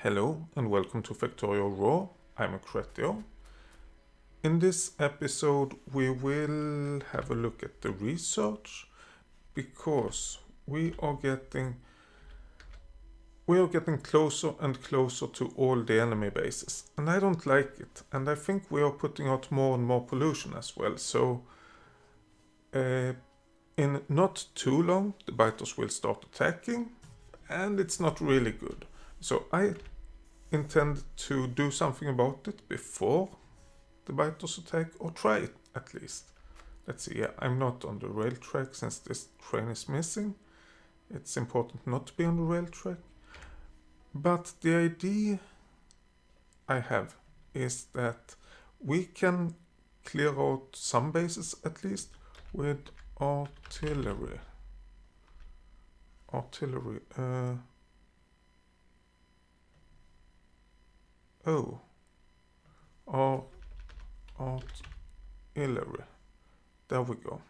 Hello and welcome to Factorio Raw. I'm Factorio. In this episode we will have a look at the research because we are getting closer and closer to all the enemy bases, and I don't like it, and I think we are putting out more and more pollution as well. So in not too long the biters will start attacking, and it's not really good. So I intend to do something about it before the biters attack, or try it at least. Let's see, yeah, I'm not on the rail track since this train is missing. It's important not to be on the rail track. But the idea I have is that we can clear out some bases at least with artillery. Artillery, artillery. There we go.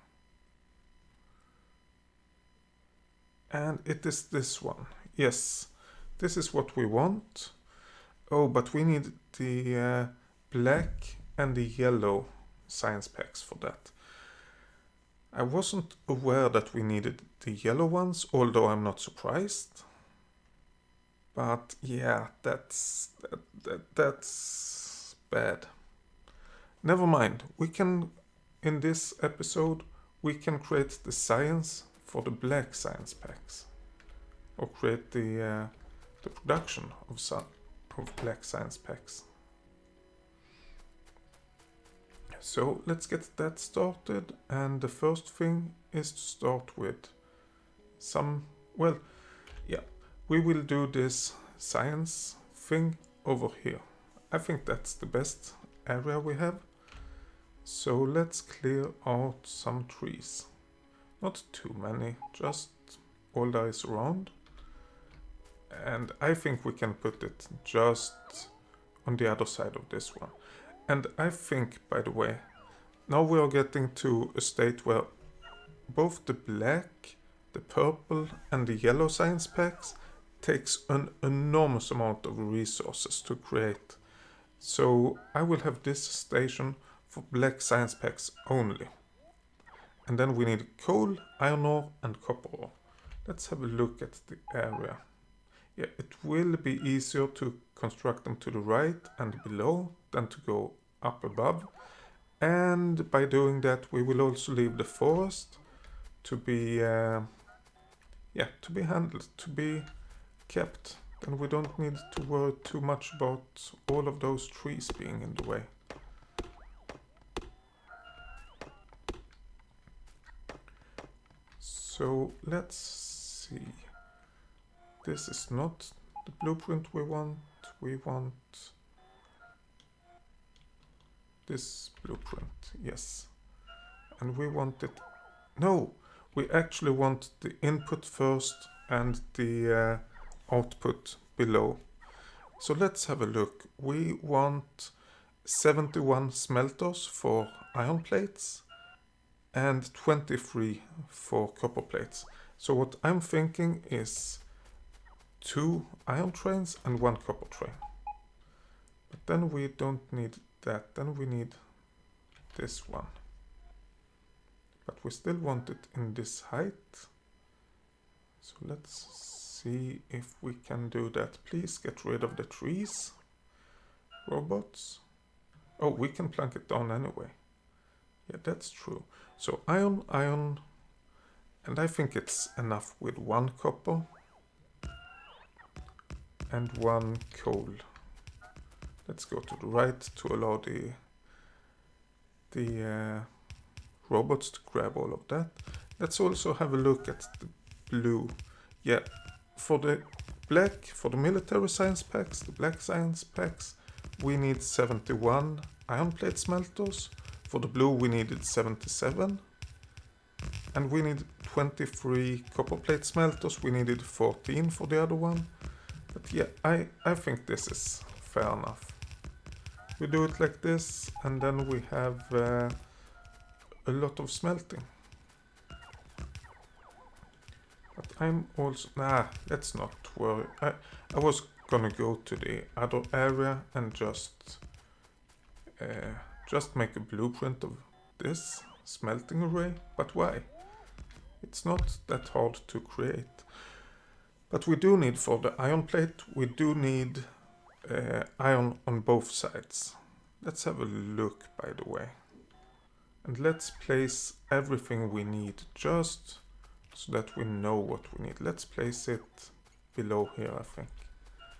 And it is this one. Yes, this is what we want. Oh, but we need the black and the yellow science packs for that. I wasn't aware that we needed the yellow ones, although I'm not surprised. But yeah, that's bad. Never mind. We can, in this episode, we can create the science for the black science packs, or create the production of black science packs. So let's get that started, and the first thing is to start with we will do this science thing over here. I think that's the best area we have. So let's clear out some trees. Not too many, just all that is around. And I think we can put it just on the other side of this one. And I think, by the way, now we are getting to a state where both the black, the purple and the yellow science packs takes an enormous amount of resources to create. So I will have this station for black science packs only. And then we need coal, iron ore and copper ore. Let's have a look at the area. Yeah, it will be easier to construct them to the right and below than to go up above. And by doing that we will also leave the forest to be handled, to be kept. Then we don't need to worry too much about all of those trees being in the way. So let's see. This is not the blueprint we want. We want this blueprint, yes. And we want it... No! We actually want the input first and the output below. So let's have a look. We want 71 smelters for iron plates and 23 for copper plates. So what I'm thinking is 2 iron trains and 1 copper train. But then we don't need that, then we need this one. But we still want it in this height. So let's see if we can do that. Please get rid of the trees, robots. Oh, we can plunk it down anyway. Yeah, that's true. So iron, and I think it's enough with 1 copper and 1 coal. Let's go to the right to allow the robots to grab all of that. Let's also have a look at the blue. Yeah, for the black, for the military science packs, the black science packs, we need 71 iron plate smelters. For the blue we needed 77. And we need 23 copper plate smelters. We needed 14 for the other one. But yeah, I think this is fair enough. We do it like this, and then we have a lot of smelting. But I'm also... let's not worry. I was gonna go to the other area and just make a blueprint of this smelting array. But why? It's not that hard to create. But we do need, for the iron plate, we do need iron on both sides. Let's have a look, by the way. And let's place everything we need just so that we know what we need. Let's place it below here, I think.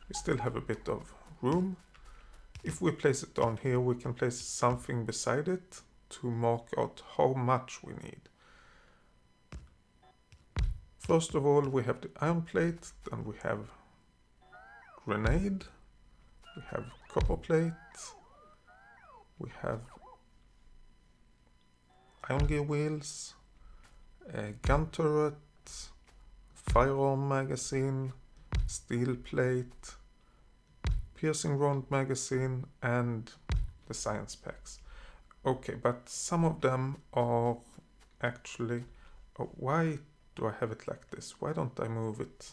We still have a bit of room. If we place it down here, we can place something beside it to mark out how much we need. First of all, we have the iron plate, then we have grenade, we have copper plate, we have iron gear wheels, gun turret, firearm magazine, steel plate, piercing round magazine, and the science packs. Okay, but some of them are actually... Oh, why do I have it like this? Why don't I move it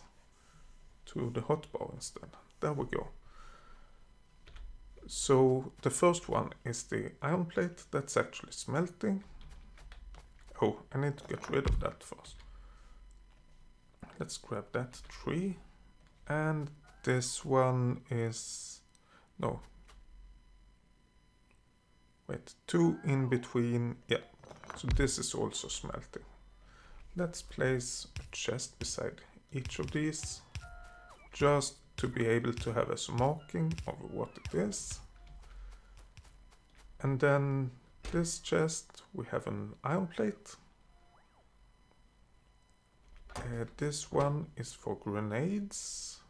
to the hotbar instead? There we go. So the first one is the iron plate. That's actually smelting. Oh, I need to get rid of that first. Let's grab that tree. And this one is... No. Wait, 2 in between. Yeah, so this is also smelting. Let's place a chest beside each of these, just to be able to have a marking of what it is. And then this chest, we have an iron plate. This one is for grenades.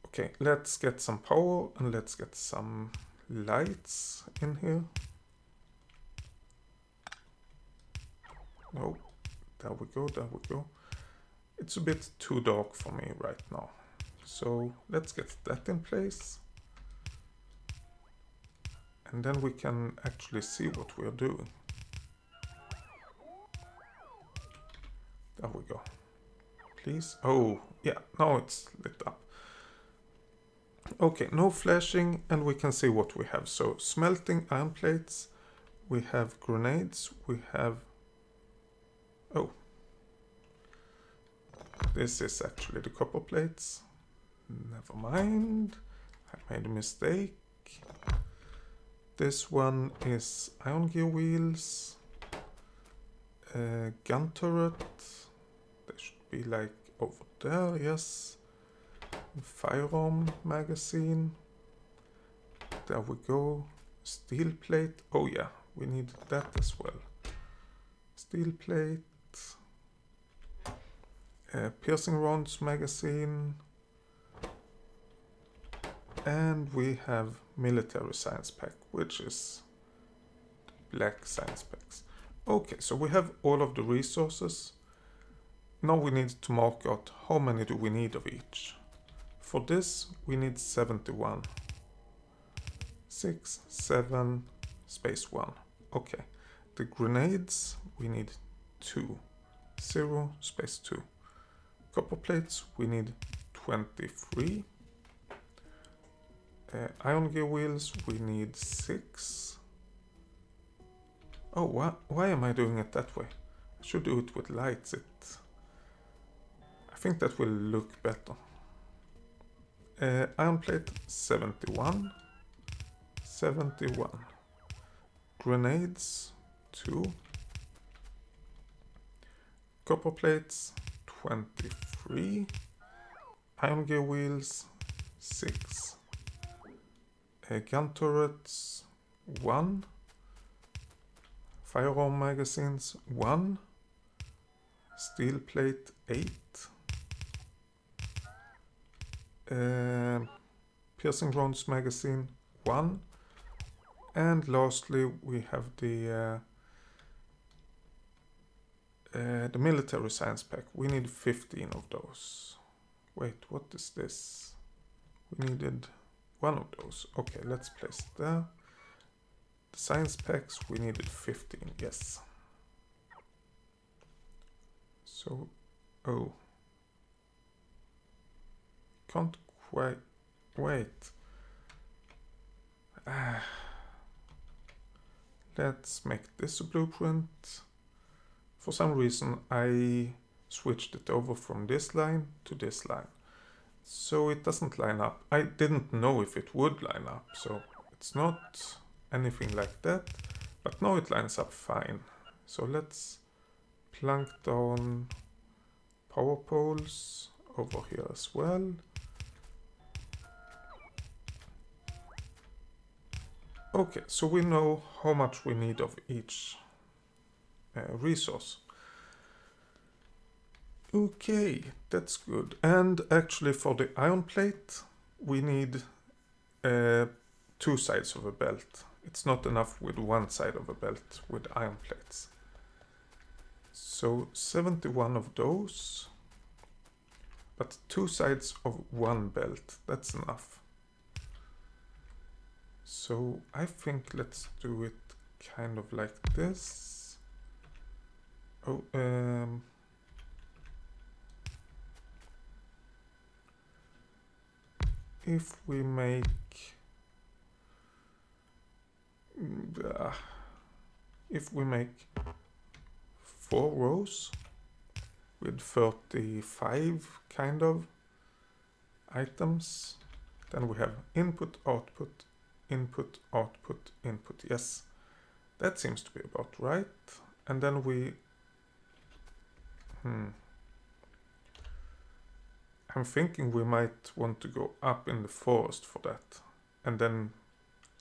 Okay, let's get some power and let's get some lights in here. No, there we go, there we go. It's a bit too dark for me right now. So let's get that in place. And then we can actually see what we're doing. There we go. Please. Oh, yeah, now it's lit up. Okay, no flashing, and we can see what we have. So smelting iron plates, we have grenades, we have... Oh. This is actually the copper plates. Never mind. I made a mistake. This one is iron gear wheels. Gun turret. They should be like over there, yes. Firearm magazine. There we go. Steel plate. Oh yeah, we need that as well. Steel plate. Piercing rounds magazine. And we have military science pack, which is black science packs. Okay, so we have all of the resources. Now we need to mark out how many do we need of each. For this we need 71. 6, 7, space 1. Okay, the grenades we need 2. 0, space 2. Copper plates we need 23. Iron gear wheels we need 6. Oh, why am I doing it that way? I should do it with lights. I think that will look better. Iron plate 71. 71. Grenades 2. Copper plates 23. Iron gear wheels 6. Gun turrets 1. Firearm magazines 1. Steel plate 8. Piercing rounds magazine 1. And lastly we have the military science pack. We need 15 of those. Wait, what is this? We needed 1 of those. Okay, let's place it there. The science packs, we needed 15, yes. So, oh. can't quite... Wait. Let's make this a blueprint. For some reason I switched it over from this line to this line. So it doesn't line up. I didn't know if it would line up, so it's not anything like that. But now it lines up fine. So let's plunk down power poles over here as well. Okay, so we know how much we need of each resource. Okay, that's good. And actually for the iron plate, we need 2 sides of a belt. It's not enough with one side of a belt with iron plates. So 71 of those, but 2 sides of one belt, that's enough. So I think let's do it kind of like this. Oh, if we make 4 rows with 35 kind of items, then we have input, output, input, output, input. Yes, that seems to be about right. And then we I'm thinking we might want to go up in the forest for that and then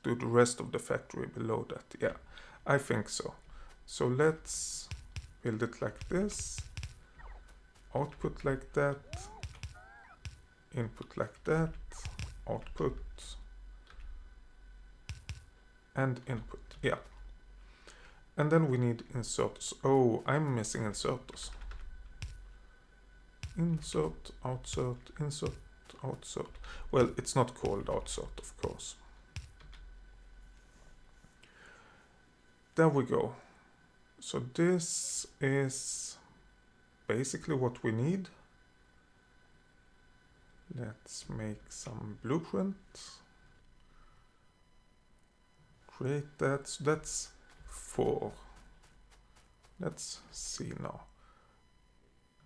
do the rest of the factory below that. Yeah, I think so. So let's build it like this, output like that, input like that, output and input. Yeah. And then we need inserters. Oh, I'm missing inserters. Insert, outsert, insert, outsert. Well, it's not called outsert, of course. There we go. So this is basically what we need. Let's make some blueprint. Create that. So that's 4. Let's see now.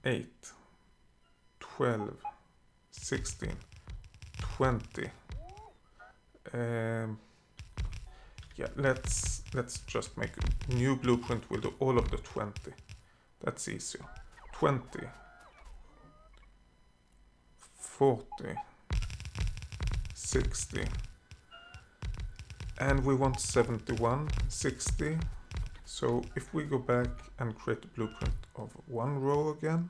8, 12, 16, 20. Yeah, let's just make a new blueprint with all of the 20. That's easier. 20, 40, 60, and we want 71, 60. So if we go back and create a blueprint of 1 row again,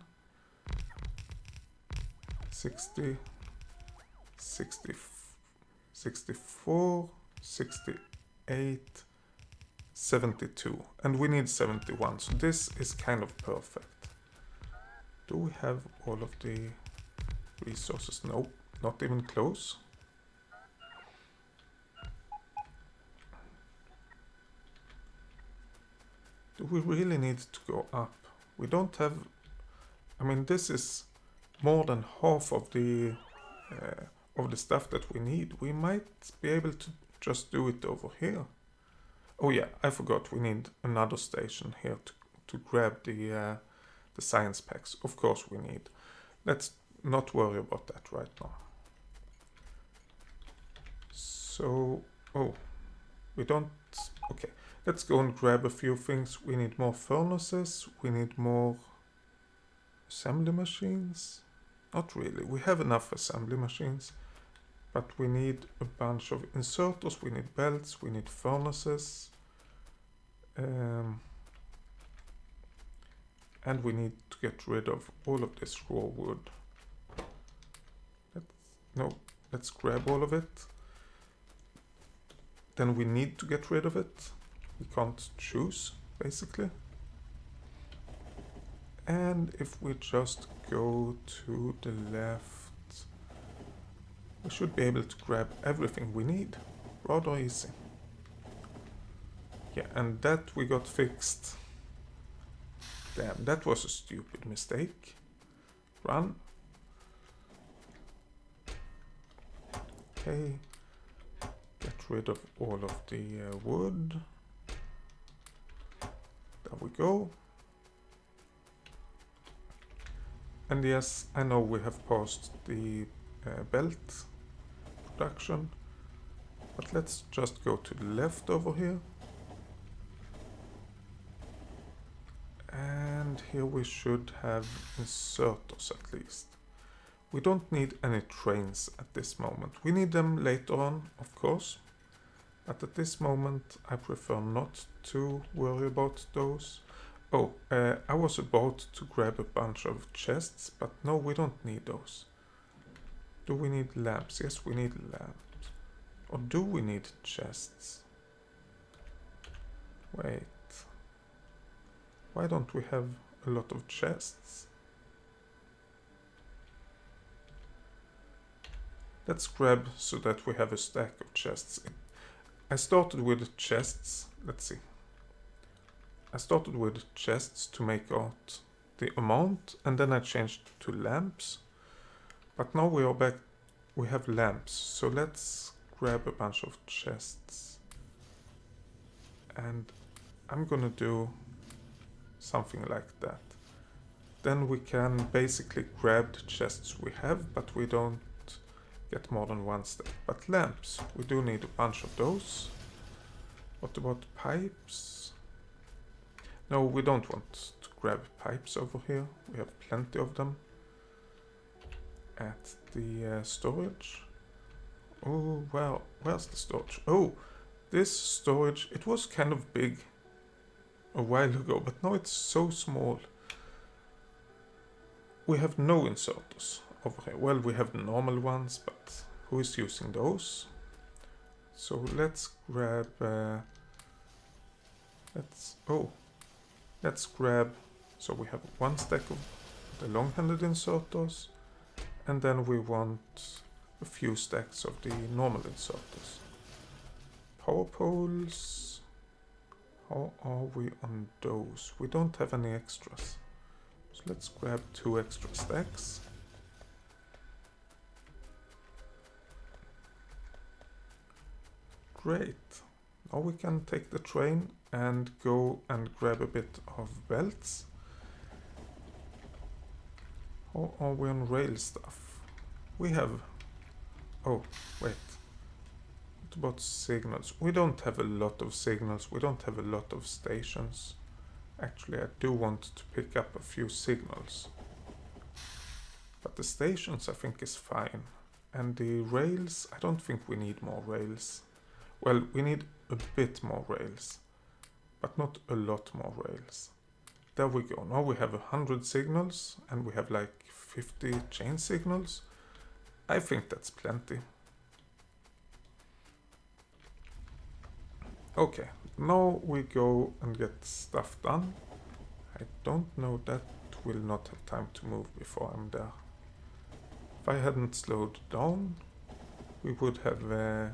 60, 60, 64, 68, 72, and we need 71, so this is kind of perfect. Do we have all of the resources? Nope, not even close. Do we really need to go up? We don't have... I mean, this is more than half of the stuff that we need. We might be able to just do it over here. Oh yeah, I forgot we need another station here to grab the science packs. Of course we need. Let's not worry about that right now. So, oh, we don't... Okay, let's go and grab a few things. We need more furnaces. We need more assembly machines. Not really. We have enough assembly machines. But we need a bunch of inserters. We need belts. We need furnaces. And we need to get rid of all of this raw wood. Let's grab all of it. Then we need to get rid of it. We can't choose, basically. And if we just go to the left, we should be able to grab everything we need. Rather easy. Yeah, and that we got fixed. Damn, that was a stupid mistake. Run. Okay. Get rid of all of the wood. There we go. And yes, I know we have paused the belt production, but let's just go to the left over here. And here we should have inserters at least. We don't need any trains at this moment. We need them later on, of course. But at this moment, I prefer not to worry about those. Oh, I was about to grab a bunch of chests, but no, we don't need those. Do we need lamps? Yes, we need lamps. Or do we need chests? Wait. Why don't we have a lot of chests? Let's grab so that we have a stack of chests. I started with chests. Let's see. I started with chests to make out the amount, and then I changed to lamps. But now we are back. We have lamps, so let's grab a bunch of chests. And I'm gonna do something like that. Then we can basically grab the chests we have, but we don't get more than one stack. But lamps, we do need a bunch of those. What about pipes? No, we don't want to grab pipes over here. We have plenty of them. At the storage. Oh, well, where's the storage? Oh, this storage, it was kind of big a while ago, but now it's so small. We have no inserters over here. Well, we have the normal ones, but who is using those? So let's grab... let's grab... So we have one stack of the long-handed inserters, and then we want a few stacks of the normal inserters. Power poles... How are we on those? We don't have any extras. So let's grab 2 extra stacks. Great. Now we can take the train and go and grab a bit of belts. How are we on rail stuff? We have... Oh, wait. What about signals? We don't have a lot of signals. We don't have a lot of stations. Actually, I do want to pick up a few signals. But the stations, I think, is fine. And the rails, I don't think we need more rails. Well, we need a bit more rails. But not a lot more rails. There we go. Now we have 100 signals. And we have like 50 chain signals. I think that's plenty. Okay, now we go and get stuff done. I don't know, that will not have time to move before I'm there. If I hadn't slowed down, we would have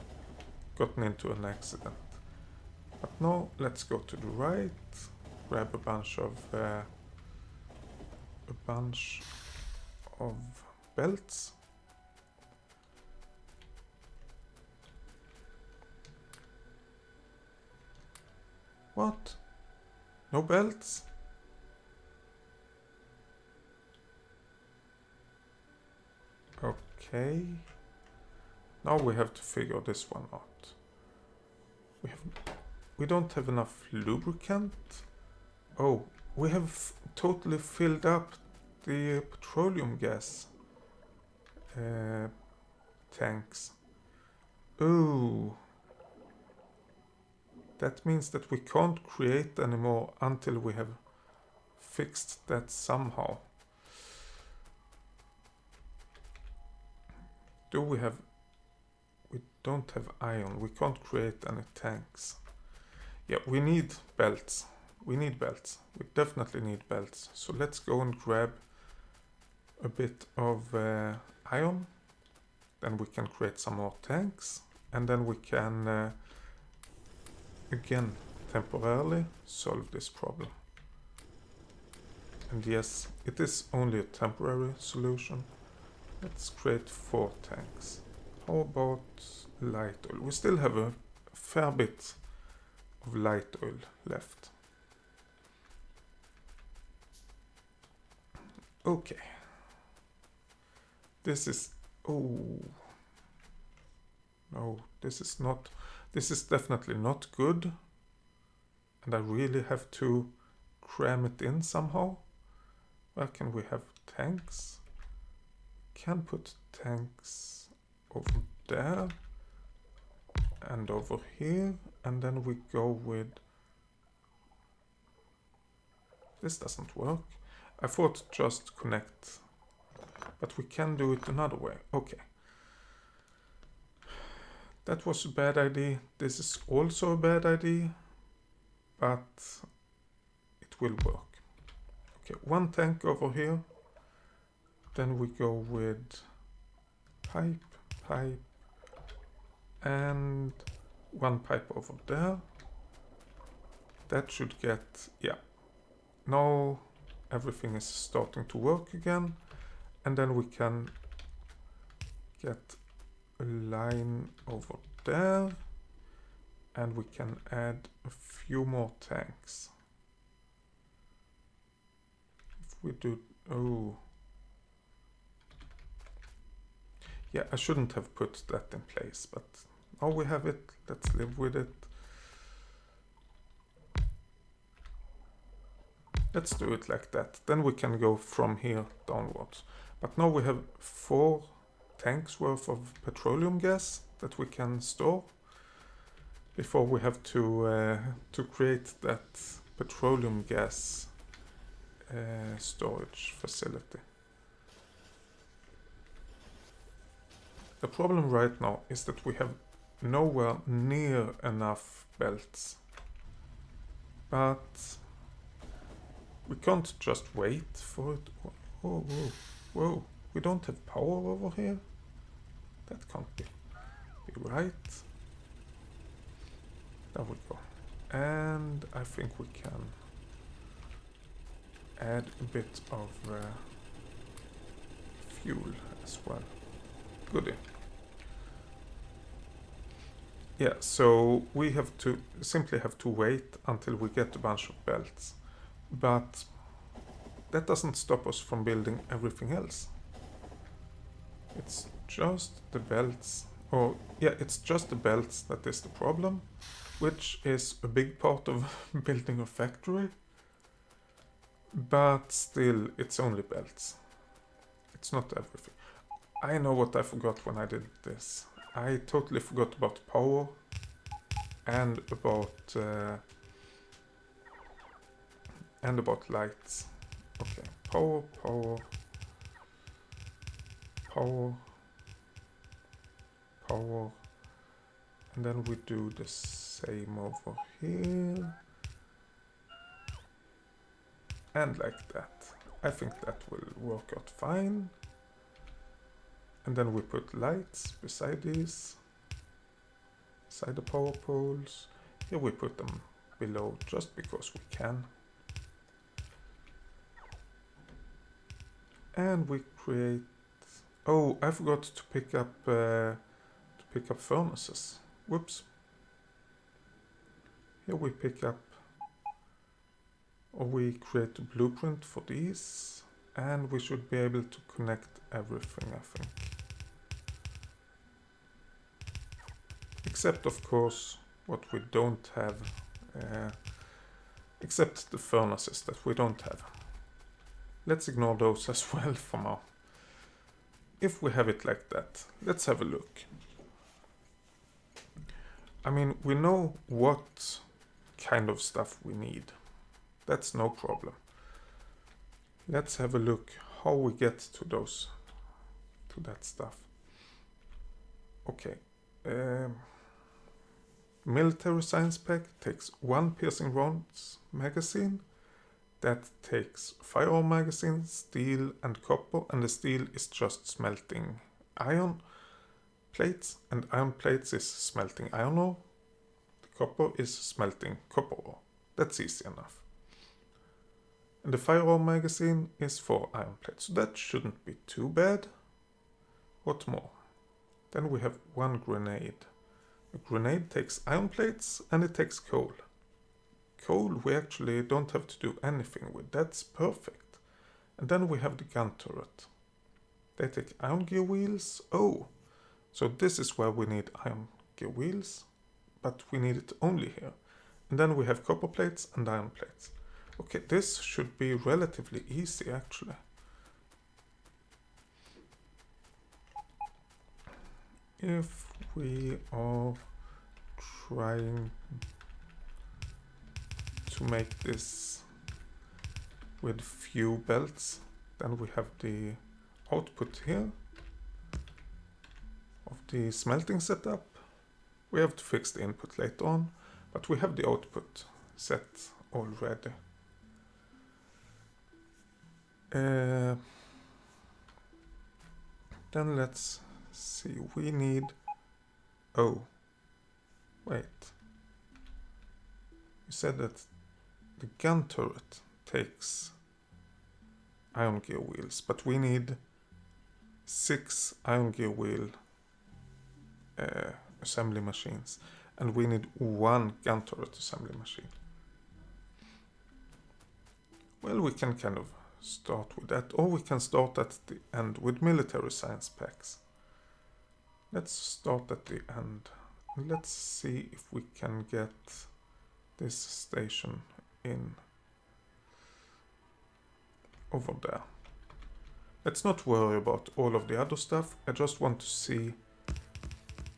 gotten into an accident. But now let's go to the right, grab a bunch of belts. What? No belts? Okay. Now we have to figure this one out. We don't have enough lubricant. Oh, we have totally filled up the petroleum gas tanks. Oh. That means that we can't create anymore until we have fixed that somehow. We don't have iron. We can't create any tanks. Yeah, we need belts. We definitely need belts. So let's go and grab a bit of iron. Then we can create some more tanks. And then we can... again, temporarily solve this problem. And yes, it is only a temporary solution. Let's create 4 tanks. how about light oil? We still have a fair bit of light oil left. Okay. This is... oh. No, this is not... this is definitely not good. And I really have to cram it in somehow. Where can we have tanks? Can put tanks over there. And over here. And then we go with... this doesn't work. I thought just connect. But we can do it another way. Okay. That was a bad idea. This is also a bad idea. But it will work. Okay, one tank over here. Then we go with pipe, pipe, and one pipe over there. That should get... yeah. Now everything is starting to work again. And then we can get a line over there. And we can add a few more tanks. If we do... oh. Yeah, I shouldn't have put that in place, but now we have it. Let's live with it. Let's do it like that. Then we can go from here downwards. But now we have 4 tanks worth of petroleum gas that we can store before we have to create that petroleum gas storage facility. The problem right now is that we have nowhere near enough belts. But we can't just wait for it. Whoa, whoa, whoa. We don't have power over here? That can't be right. There we go. And I think we can add a bit of fuel as well. Goodie. Yeah, so we have to simply have to wait until we get a bunch of belts. But that doesn't stop us from building everything else. It's just the belts, or yeah, it's just the belts that is the problem, which is a big part of building a factory. But still, it's only belts. It's not everything. I know what I forgot when I did this. I totally forgot about power and about lights. Okay, power, power, power, power, and then we do the same over here, and like that. I think that will work out fine. And then we put lights beside these, beside the power poles. Here we put them below just because we can. And we create... oh, I forgot to pick up furnaces. Whoops. Here we pick up, or we create a blueprint for these, and we should be able to connect everything, I think. Except, of course, what we don't have, except the furnaces that we don't have. Let's ignore those as well for now. If we have it like that, let's have a look. I mean, we know what kind of stuff we need. That's no problem. Let's have a look how we get to that stuff. Okay. Military science pack takes 1 piercing rounds magazine. That takes firearm magazine, steel and copper, and the steel is just smelting iron plates, and iron plates is smelting iron ore. The copper is smelting copper ore. That's easy enough. And the firearm magazine is for iron plates, so that shouldn't be too bad. What more? Then we have one grenade. A grenade takes iron plates and it takes coal. Coal we actually don't have to do anything with. That's perfect. And then we have the gun turret. They take iron gear wheels. Oh, so this is where we need iron gear wheels, but we need it only here. And then we have copper plates and iron plates. Okay, this should be relatively easy actually. If we are trying to make this with few belts, then we have the output here of the smelting setup. We have to fix the input later on, but we have the output set already. Then let's see, we need, oh, wait. You said that the gun turret takes iron gear wheels, but we need 6 iron gear wheel assembly machines, and we need 1 gun turret assembly machine. Well, we can kind of start with that, or we can start at the end with military science packs. Let's start at the end. Let's see if we can get this station in over there. Let's not worry about all of the other stuff. I just want to see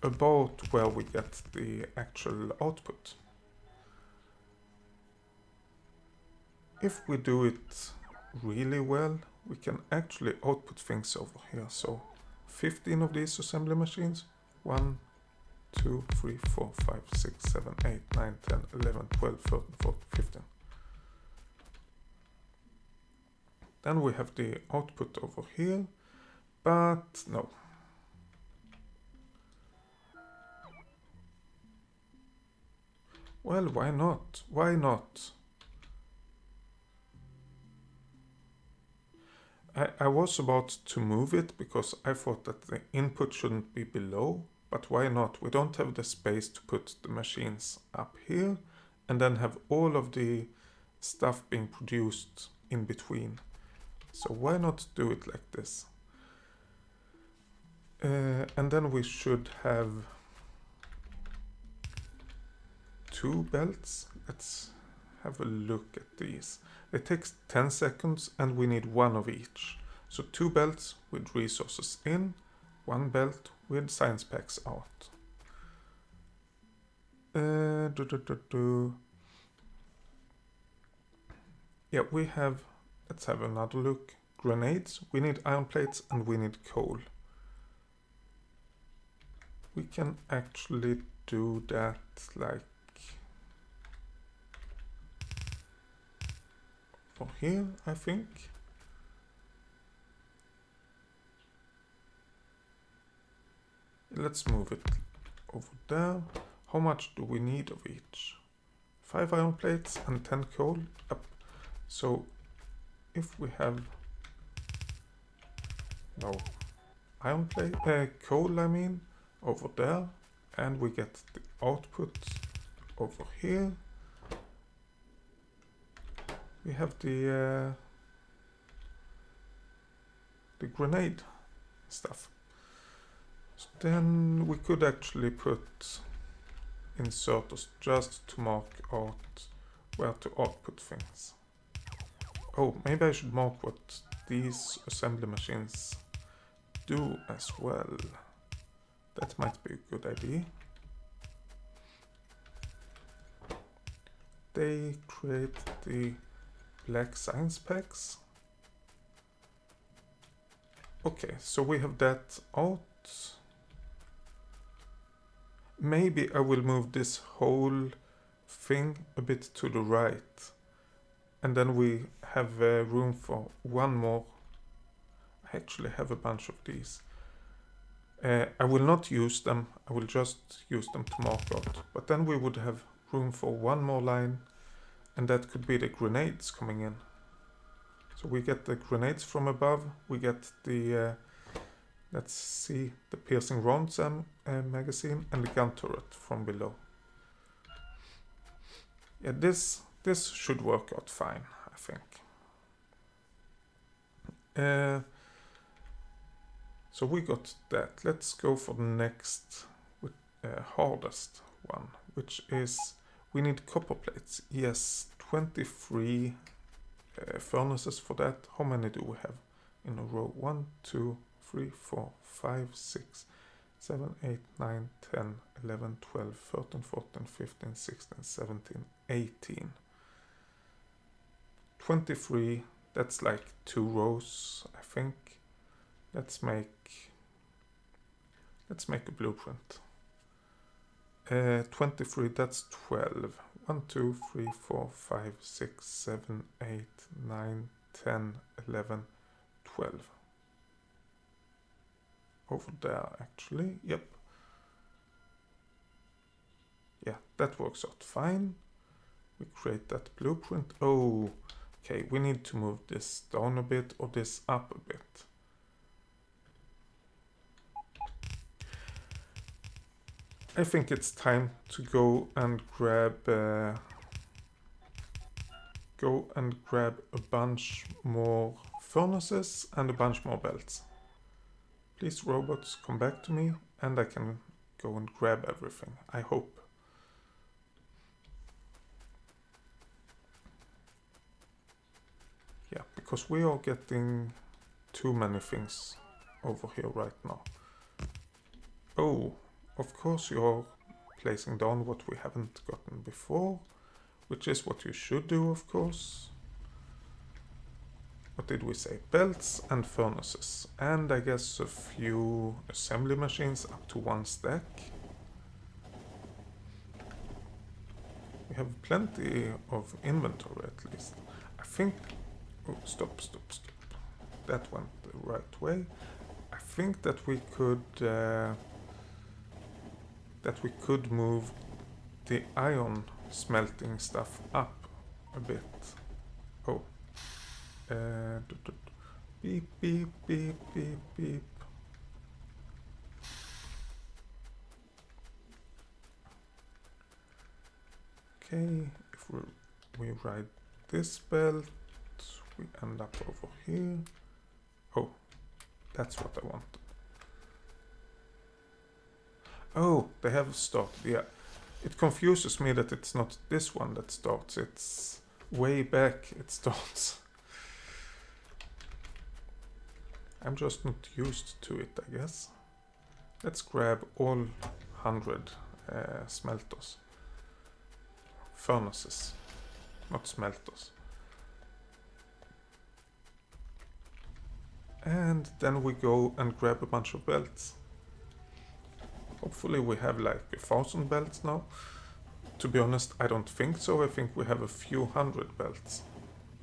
about where we get the actual output. If we do it really well, we can actually output things over here. So 15 of these assembly machines. 1, 2, 3, 4, 5, 6, 7, 8, 9, 10, 11, 12, 13, 14, 15. Then we have the output over here, but no. Well, why not? Why not? I was about to move it because I thought that the input shouldn't be below, but why not? We don't have the space to put the machines up here and then have all of the stuff being produced in between. So why not do it like this? And then we should have 2 belts. Let's have a look at these. It takes 10 seconds and we need 1 of each. So 2 belts with resources in, 1 belt with science packs out. Yeah, we have, let's have another look. Grenades, we need iron plates and we need coal. We can actually do that like for here, I think. Let's move it over there. How much do we need of each? 5 iron plates and 10 coal. Up. So if we have no iron plate, coal I mean, over there, and we get the output over here. We have the grenade stuff. So then we could actually put inserters just to mark out where to output things. Oh, maybe I should mark what these assembly machines do as well. That might be a good idea. They create the black science packs. Okay, so we have that out. Maybe I will move this whole thing a bit to the right. And then we have room for 1 more. I actually have a bunch of these. I will not use them. I will just use them to mark out. But then we would have room for 1 more line. And that could be the grenades coming in. So we get the grenades from above. We get the Let's see the piercing rounds magazine and the gun turret from below. Yeah, this should work out fine, I think. So we got that. Let's go for the next hardest one, which is we need copper plates. Yes, 23 furnaces for that. How many do we have in a row? 1, 2, 3, 4, 5, 6, 7, 8, 9, 10, 11, 12, 13, 14, 15, 16, 17, 18. 23, that's like 2 rows, I think. Let's make a blueprint. 23, that's 12. 1, 2, 3, 4, 5, 6, 7, 8, 9, 10, 11, 12. Over there, actually. Yep. Yeah, that works out fine. We create that blueprint. Oh, okay, we need to move this down a bit or this up a bit. I think it's time to go and grab a bunch more furnaces and a bunch more belts. Please, robots, come back to me and I can go and grab everything, I hope. Yeah, because we are getting too many things over here right now. Oh, of course you're placing down what we haven't gotten before, which is what you should do, of course. What did we say? Belts and furnaces. And I guess a few assembly machines up to 1 stack. We have plenty of inventory at least. I think... Oh, stop. That went the right way. I think that we could move the iron smelting stuff up a bit. Oh. Beep, beep, beep, beep, beep. Okay, if we ride this belt, we end up over here. Oh, that's what I want. Oh, they have started, yeah. It confuses me that it's not this one that starts, it's way back it starts. I'm just not used to it, I guess. Let's grab all 100 smelters. Furnaces, not smelters. And then we go and grab a bunch of belts. Hopefully we have like 1,000 belts now. To be honest, I don't think so. I think we have a few hundred belts.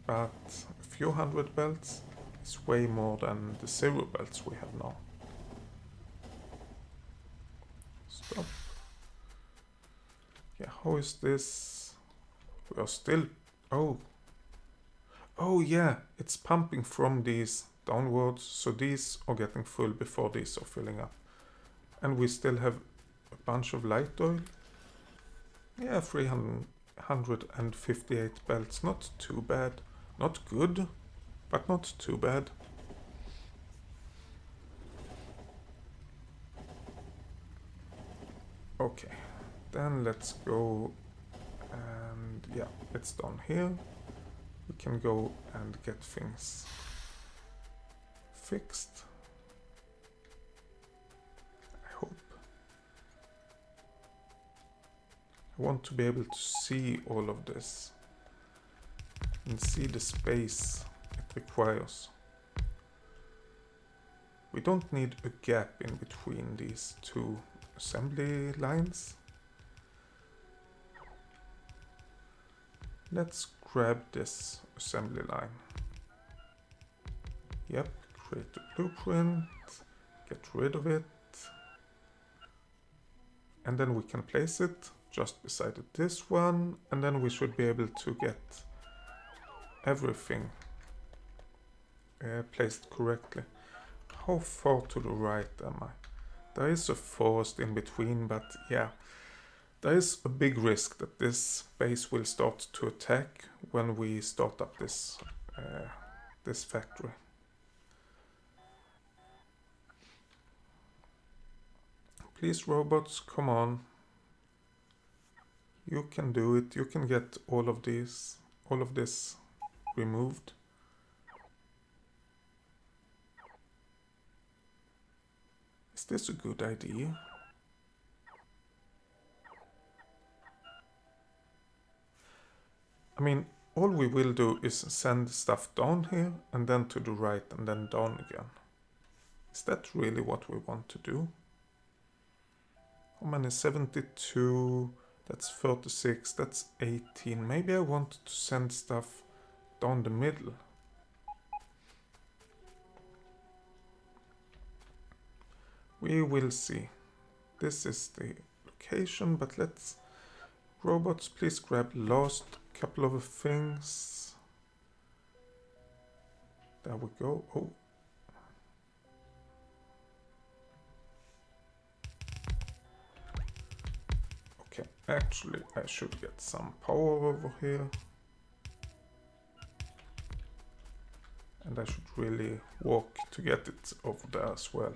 But a few hundred belts is way more than the 0 belts we have now. Stop. Yeah, how is this? We are still... Oh. Oh yeah, it's pumping from these downwards. So these are getting full before these are filling up. And we still have a bunch of light oil. Yeah, 358 belts. Not too bad. Not good, but not too bad. Okay, then let's go and yeah, it's down here. We can go and get things fixed. I hope. I want to be able to see all of this and see the space it requires. We don't need a gap in between these two assembly lines. Let's grab this assembly line. Yep, create a blueprint, get rid of it. And then we can place it just beside this one, and then we should be able to get everything placed correctly. how far to the right am I? There is a forest in between, but yeah. There is a big risk that this base will start to attack when we start up this factory. Please, robots, come on. You can do it. You can get all of this removed. Is this a good idea? I mean, all we will do is send stuff down here and then to the right and then down again. Is that really what we want to do? How many? 72, that's 36, that's 18. Maybe I want to send stuff down the middle. We will see. This is the location, but let's... Robots, please grab last couple of things. There we go. Oh. Okay, actually I should get some power over here. And I should really walk to get it over there as well.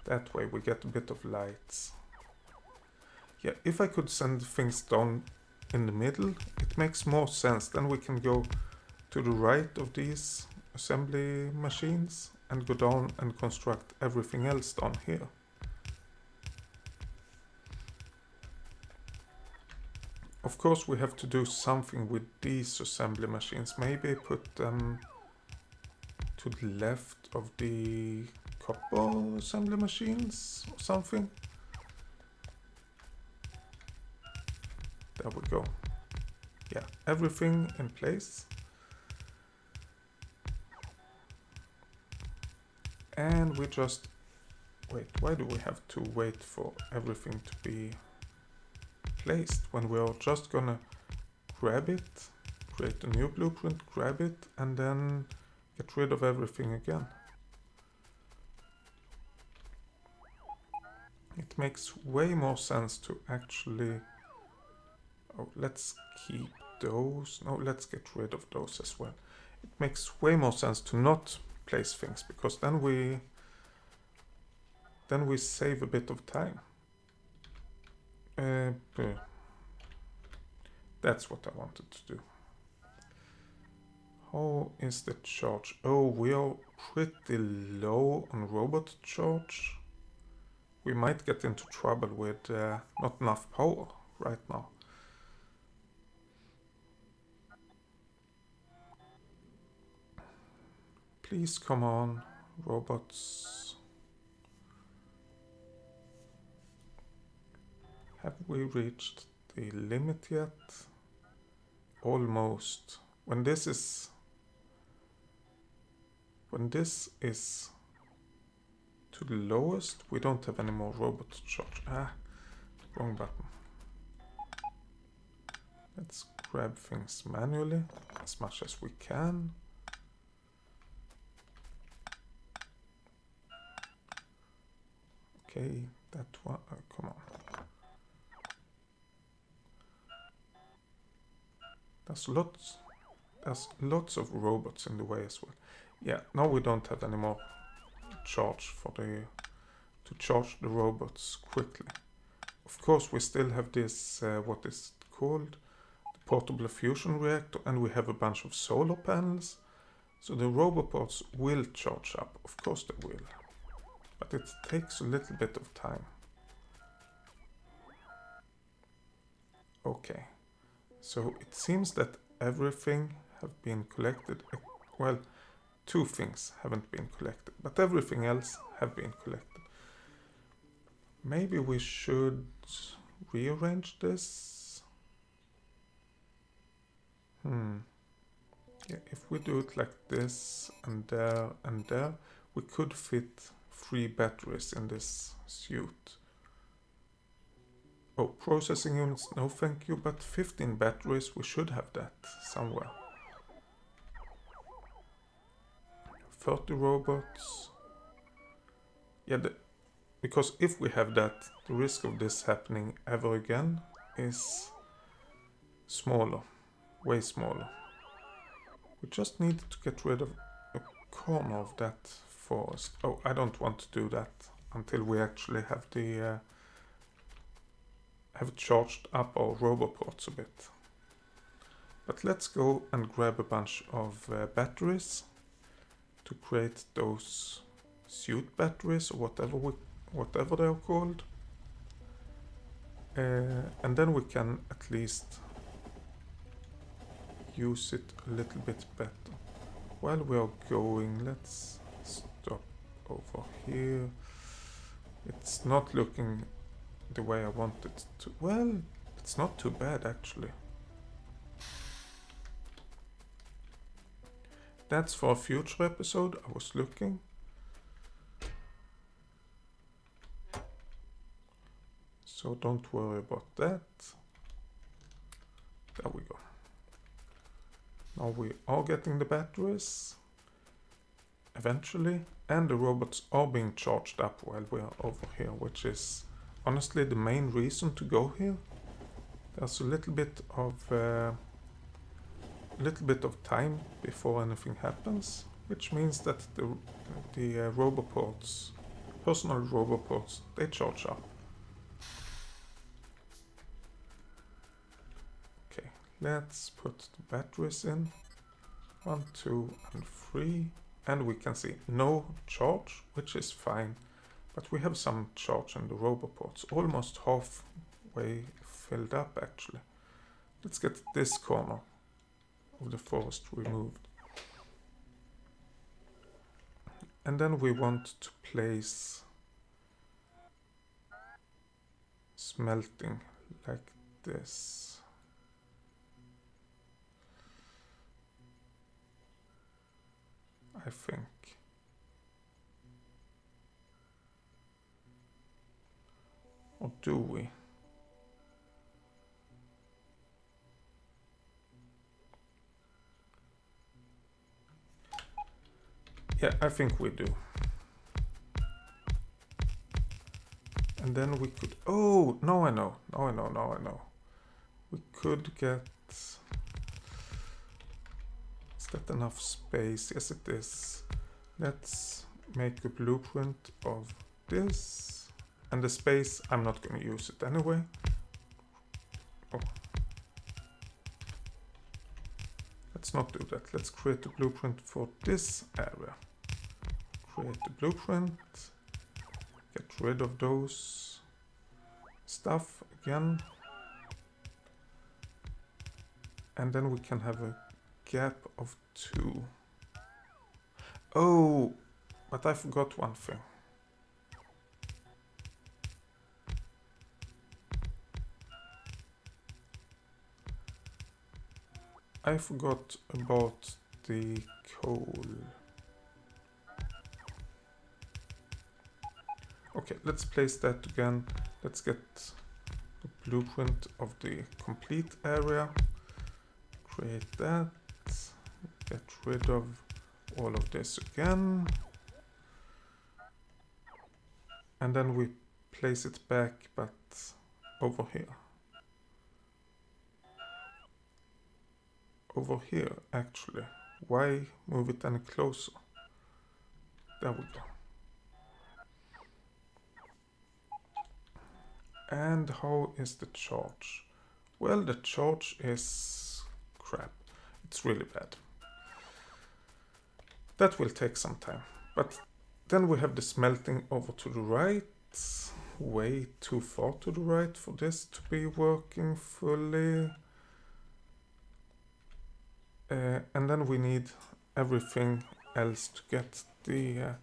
That way we get a bit of lights. Yeah, if I could send things down in the middle, it makes more sense. Then we can go to the right of these assembly machines and go down and construct everything else down here. Of course we have to do something with these assembly machines. Maybe put them to the left of the copper assembly machines or something. There we go. Yeah, everything in place. And we just wait. Why do we have to wait for everything to be placed when we're just gonna grab it, create a new blueprint, grab it, and then get rid of everything again? It makes way more sense to actually... Oh, let's keep those. No, let's get rid of those as well. It makes way more sense to not place things, because then we save a bit of time. That's what I wanted to do. How is the charge? Oh, we are pretty low on robot charge. We might get into trouble with not enough power right now. Please come on, robots. Have we reached the limit yet? Almost. When this is to the lowest, we don't have any more robot charge. Ah, wrong button. Let's grab things manually as much as we can. Okay, that one, come on. There's lots of robots in the way as well. Yeah, now we don't have any more charge to charge the robots quickly. Of course, we still have this, what is it called? The portable fusion reactor, and we have a bunch of solar panels. So the robots will charge up, of course they will. But it takes a little bit of time. Okay, so it seems that everything have been collected. Well, 2 things haven't been collected, but everything else have been collected. Maybe we should rearrange this. Yeah, if we do it like this and there, we could fit 3 batteries in this suit. Oh, processing units, no thank you, but 15 batteries, we should have that somewhere. 30 robots. Yeah, because if we have that, the risk of this happening ever again is smaller, way smaller. We just need to get rid of a corner of that forest. Oh, I don't want to do that until we actually have the have charged up our roboports a bit. But let's go and grab a bunch of batteries to create those suit batteries or whatever they are called. And then we can at least use it a little bit better. While we are going, let's stop over here. It's not looking the way I want it to. Well, it's not too bad actually. That's for a future episode. I was looking. So don't worry about that. There we go. Now we are getting the batteries eventually, and the robots are being charged up while we are over here, which is honestly the main reason to go here. There's a little bit of time before anything happens, which means that the roboports, personal roboports, they charge up. Okay, let's put the batteries in. 1, 2, and 3. And we can see no charge, which is fine. But we have some charge in the roboports, almost halfway filled up actually. Let's get this corner of the forest removed. And then we want to place smelting like this. I think. Or do we? Yeah, I think we do. And then we could... Oh, now I know. Now I know. We could get... Is that enough space? Yes, it is. Let's make a blueprint of this. And the space, I'm not going to use it anyway. Oh. Let's not do that. Let's create a blueprint for this area. Create the blueprint. Get rid of those stuff again. And then we can have a gap of 2. Oh, but I forgot one thing. I forgot about the coal. Okay, let's place that again. Let's get the blueprint of the complete area. Create that. Get rid of all of this again. And then we place it back, but over here. Over here, actually. Why move it any closer? There we go. And how is the charge? Well, the charge is crap. It's really bad. That will take some time. But then we have the smelting over to the right. Way too far to the right for this to be working fully. And then we need everything else to get the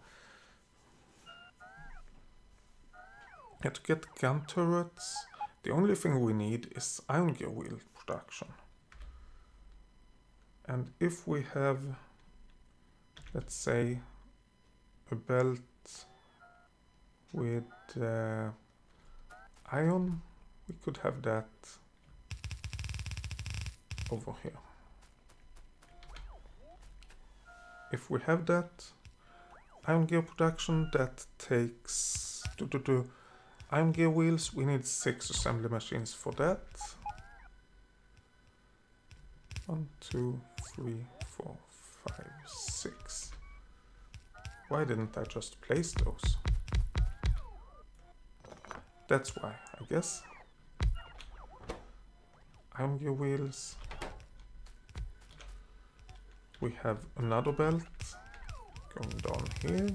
to get gun turrets. The only thing we need is iron gear wheel production. And if we have, let's say, a belt with iron, we could have that over here. If we have that, iron gear production. That takes iron gear wheels. We need 6 assembly machines for that. 1, 2, 3, 4, 5, 6. Why didn't I just place those? That's why, I guess. Iron gear wheels. We have another belt going down here.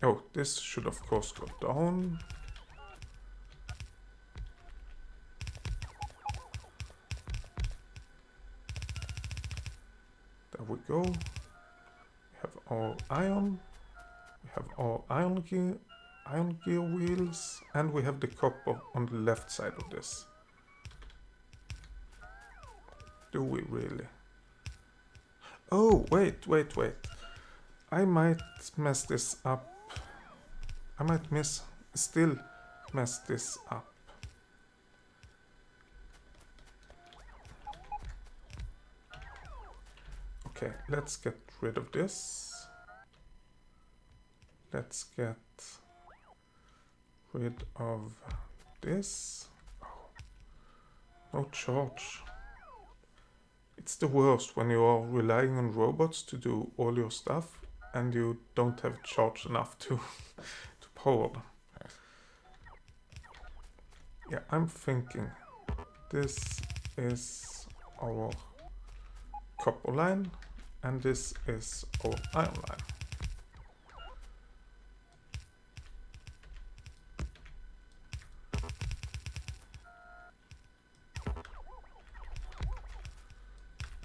Oh, this should of course go down. There we go. We have our iron. We have our iron gear wheels, and we have the copper on the left side of this. Do we really? Oh, wait. I might mess this up. I might still mess this up. Okay, let's get rid of this. Let's get rid of this. Oh, no charge. It's the worst when you are relying on robots to do all your stuff and you don't have charge enough to power them. Yeah, I'm thinking this is our copper line and this is our iron line.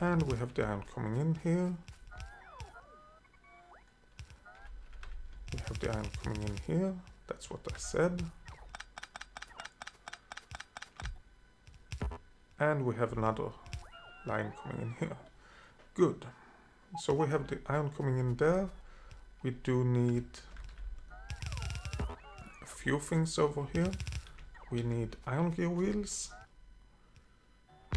And we have the iron coming in here. We have the iron coming in here. That's what I said. And we have another line coming in here. Good. So we have the iron coming in there. We do need a few things over here. We need iron gear wheels.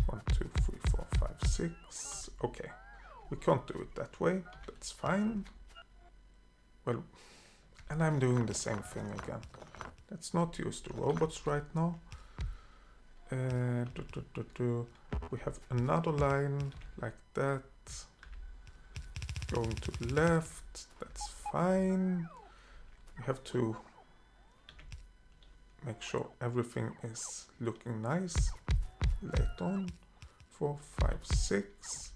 1, 2, 3, 4, 5, 6. Okay, we can't do it that way. That's fine. Well, and I'm doing the same thing again. Let's not use the robots right now. We have another line like that. Going to the left. That's fine. We have to make sure everything is looking nice. Later on. 4, 5, 6.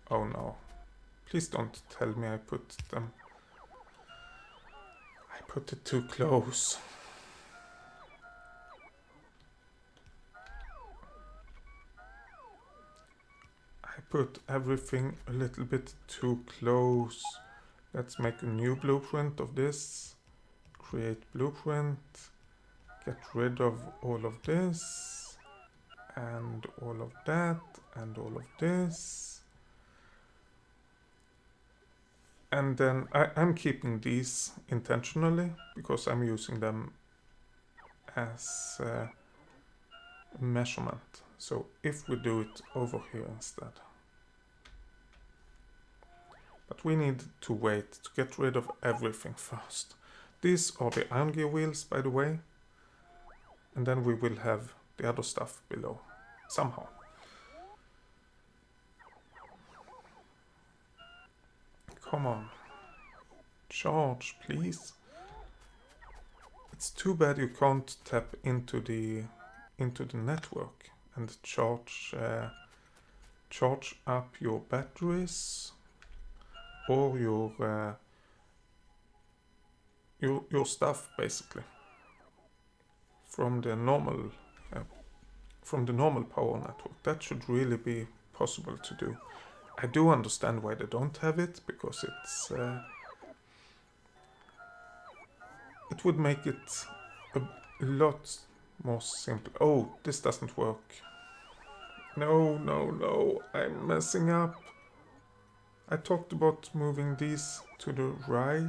Oh no. Please don't tell me I put it too close. I put everything a little bit too close. Let's make a new blueprint of this. Create blueprint. Get rid of all of this. And all of that. And all of this. And then I'm keeping these intentionally because I'm using them as a measurement. So if we do it over here instead. But we need to wait to get rid of everything first. These are the iron gear wheels, by the way. And then we will have the other stuff below, somehow. Come on. Charge, please. It's too bad you can't tap into the network and charge up your batteries or your stuff, basically, from the normal power network. That should really be possible to do. I do understand why they don't have it, because it would make it a lot more simple. Oh, this doesn't work. No, I'm messing up. I talked about moving these to the right.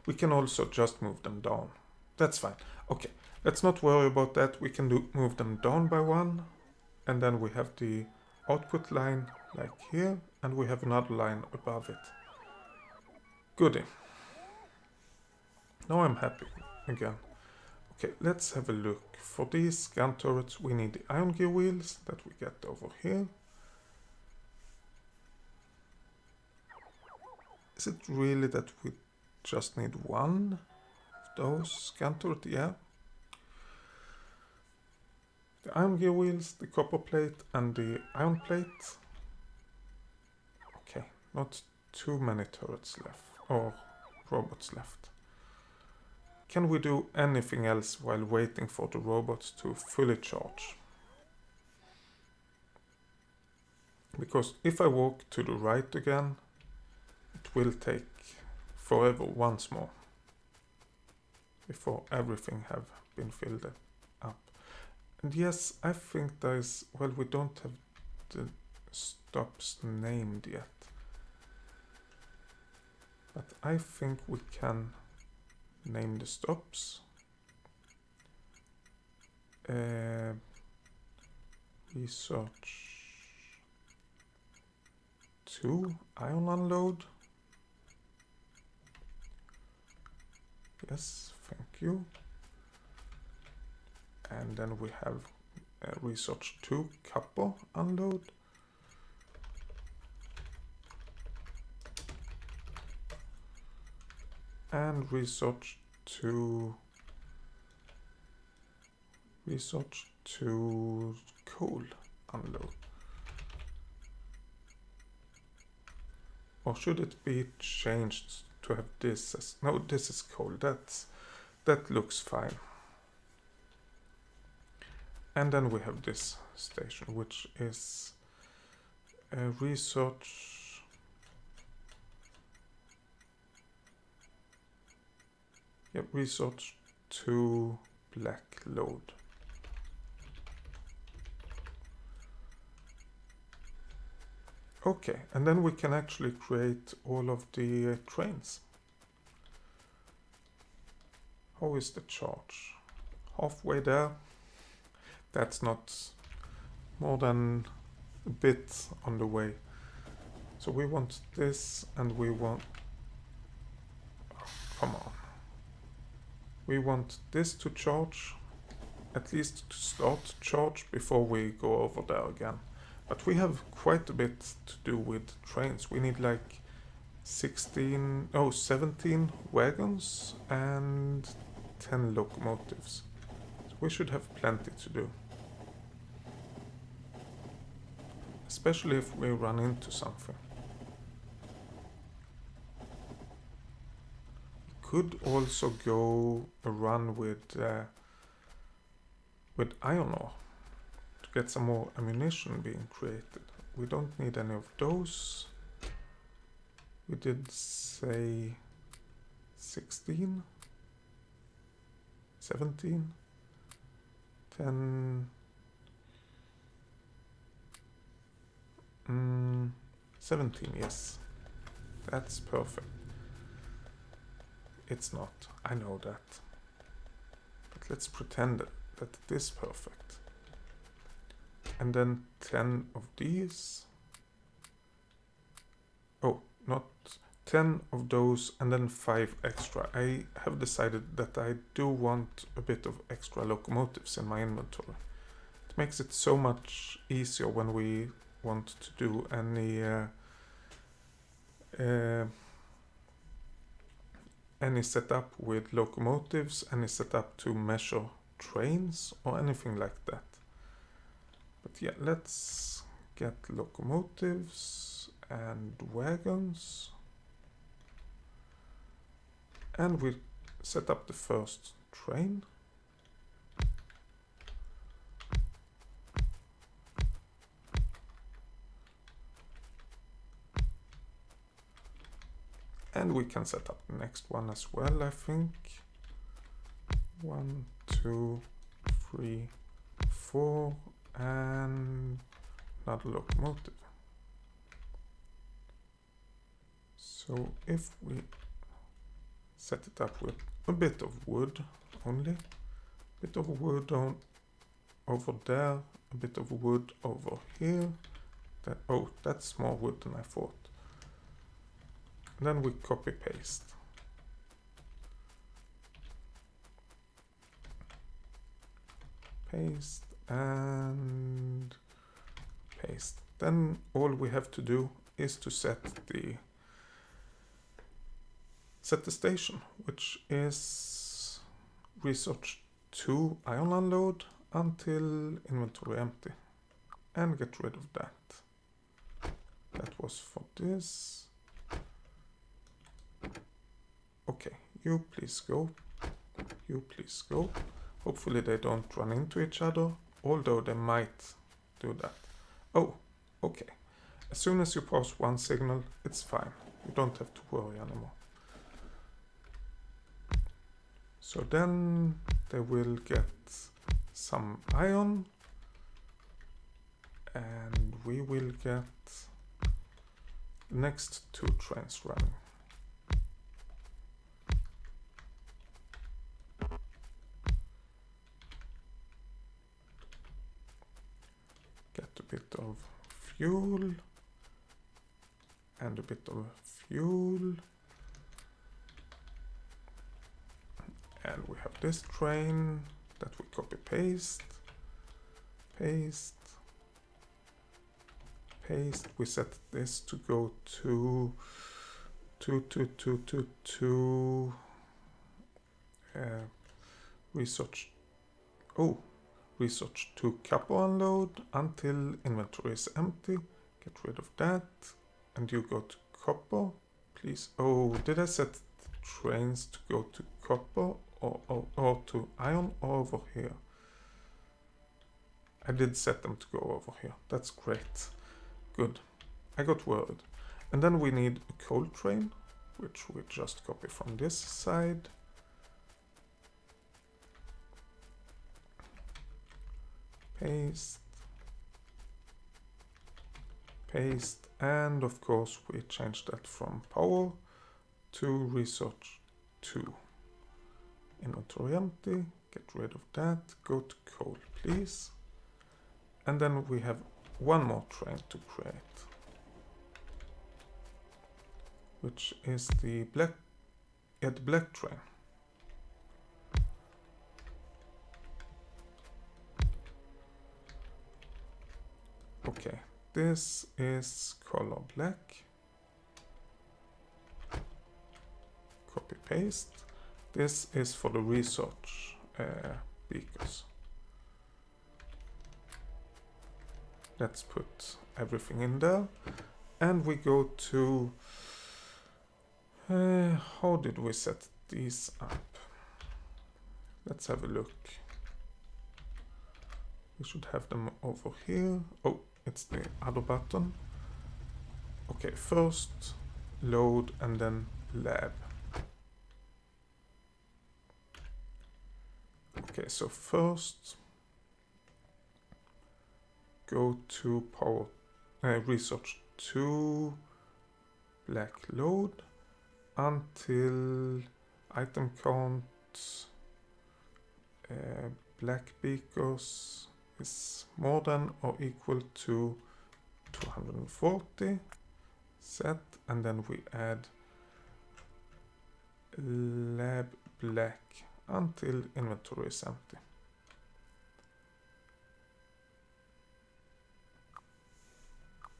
We can also just move them down. That's fine. Okay, let's not worry about that. We can move them down by 1. and then we have the output line like here, and we have another line above it. Goody. Now I'm happy again. Okay, let's have a look. For these scan turrets we need the iron gear wheels that we get over here. Is it really that we just need one of those scan turrets? Yeah. The iron gear wheels, the copper plate and the iron plate. Okay, not too many turrets left, or robots left. Can we do anything else while waiting for the robots to fully charge? Because if I walk to the right again, it will take forever once more before everything have been filled up. And yes, I think there is, well, we don't have the stops named yet. But I think we can name the stops. Research 2, iron unload. Yes, thank you. And then we have research 2, copper unload. And research 2 coal unload. Or should it be changed to have this as, no, this is coal, that looks fine. And then we have this station, which is research research 2 black load. Okay, and then we can actually create all of the trains. How is the charge? Halfway there. That's not more than a bit on the way. So we want this, and we want, oh, come on. We want this to charge, at least to start to charge before we go over there again. But we have quite a bit to do with trains. We need like 17 wagons and 10 locomotives. So we should have plenty to do. Especially if we run into something. Could also go a run with iron ore to get some more ammunition being created. We don't need any of those. We did say 16, 17, 10, 17, yes. That's perfect. It's not, I know that. But let's pretend that it is perfect. And then 10 of these. Oh, not 10 of those and then 5 extra. I have decided that I do want a bit of extra locomotives in my inventory. It makes it so much easier when we want to do any setup with locomotives, any setup to measure trains or anything like that. But yeah, let's get locomotives and wagons. And we set up the first train. And we can set up the next one as well, I think. 1, 2, 3, 4, and another locomotive. So if we set it up with a bit of wood only, a bit of wood on over there, a a bit of wood over here. Oh, that's more wood than I thought. Then we copy paste. Paste and paste. Then all we have to do is to set the station, which is research 2 iron unload until inventory empty, and get rid of that. That was for this. Okay, you please go. You please go. Hopefully they don't run into each other, although they might do that. Oh, okay. As soon as you pass one signal, it's fine. You don't have to worry anymore. So then they will get some iron, and we will get the next 2 trains running. Get a bit of fuel and a bit of fuel. And we have this train that we copy paste. Paste. Paste. We set this to go to research. Oh, research 2 copper unload until inventory is empty. Get rid of that. And you go to copper, please. Oh, did I set the trains to go to copper or to iron or over here? I did set them to go over here. That's great. Good. I got worried. And then we need a coal train, which we just copy from this side. Paste. Paste. And of course we change that from power to research 2. Inventory empty. Get rid of that. Go to coal, please. And then we have one more train to create, which is the black train. Okay, this is color black. Copy paste. This is for the research beakers. Let's put everything in there, and we go to how did we set these up? Let's have a look. We should have them over here. Oh, it's the other button. Okay, first load and then lab. Okay, so first go to power research 2 black load until item count black beakers is more than or equal to 240. Set, and then we add lab black until inventory is empty.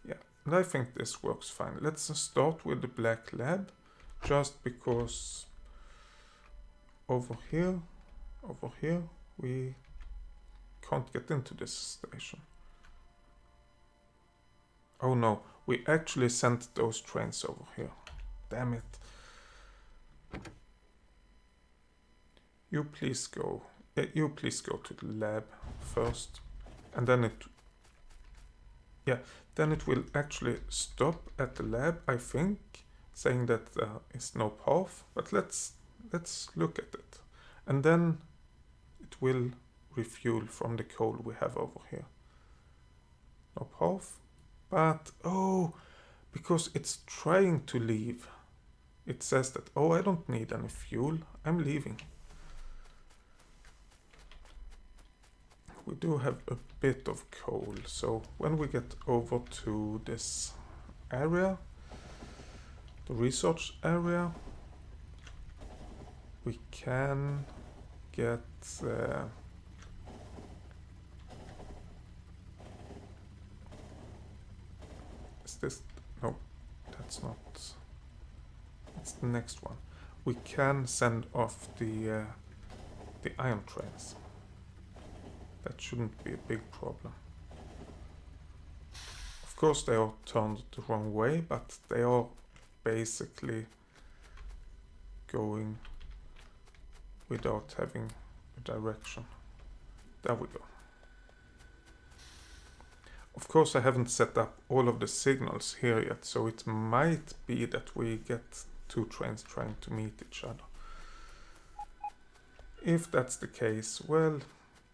Yeah, and I think this works fine. Let's start with the black lab, just because over here we can't get into this station. Oh no, we actually sent those trains over here. Damn it. You please go to the lab first, and then it will actually stop at the lab, I think, saying that there is no path, but let's look at it. And then it will refuel from the coal we have over here. No path, but because it's trying to leave, it says that, oh, I don't need any fuel, I'm leaving. we do have a bit of coal, so when we get over to this area, the research area, we can get is this, no, that's not, it's the next one. We can send off the iron trains. That shouldn't be a big problem. Of course they are turned the wrong way, but they are basically going without having a direction. There we go. Of course I haven't set up all of the signals here yet, so it might be that we get two trains trying to meet each other. If that's the case, well,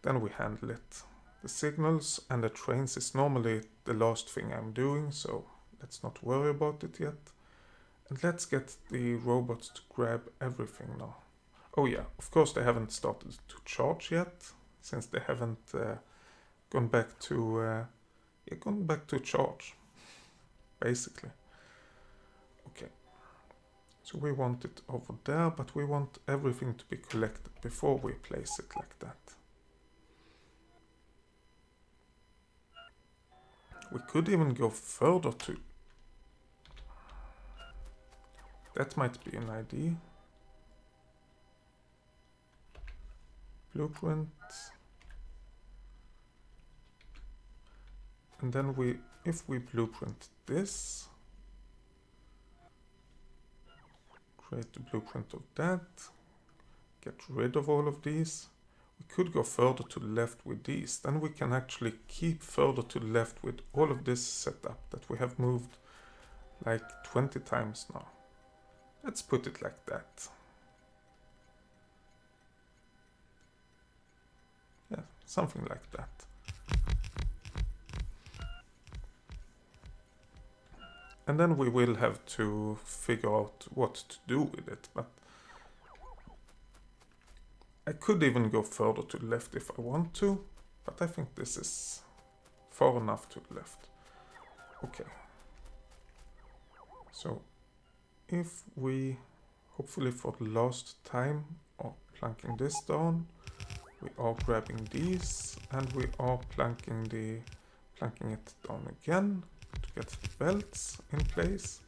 then we handle it. The signals and the trains is normally the last thing I'm doing, so let's not worry about it yet. And let's get the robots to grab everything now. Oh yeah, of course they haven't started to charge yet, since they haven't gone back to charge, basically. Okay. So we want it over there, but we want everything to be collected before we place it like that. We could even go further to... That might be an idea. Blueprint. And then if we blueprint this, create the blueprint of that, get rid of all of these. We could go further to the left with these. Then we can actually keep further to the left with all of this setup that we have moved like 20 times now. Let's put it like that. Yeah, something like that. And then we will have to figure out what to do with it, but I could even go further to the left if I want to, but I think this is far enough to the left. Okay. So if we, hopefully for the last time, are plunking this down, we are grabbing these, and we are plunking it down again to get the belts in place.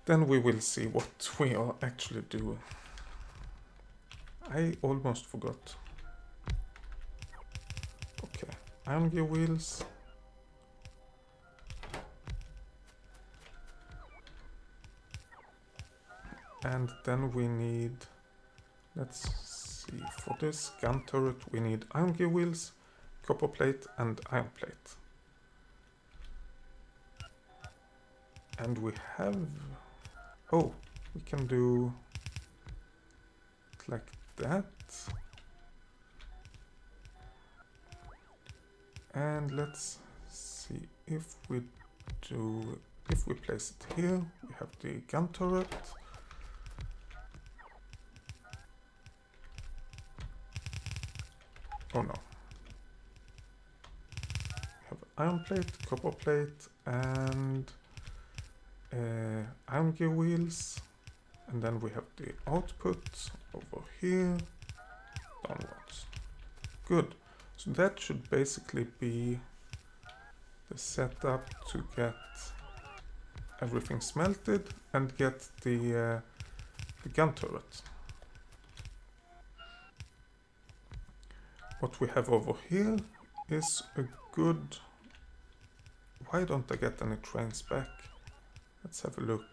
Then we will see what we are actually doing. I almost forgot. Okay, iron gear wheels. And then we need, let's see, for this gun turret we need iron gear wheels, copper plate and iron plate. And we have, oh, we can do it like that. And let's see if we place it here, we have the gun turret. Oh no. We have iron plate, copper plate, and iron gear wheels. And then we have the output over here, downwards. Good. So that should basically be the setup to get everything smelted and get the gun turret. What we have over here is a good... Why don't I get any trains back? Let's have a look.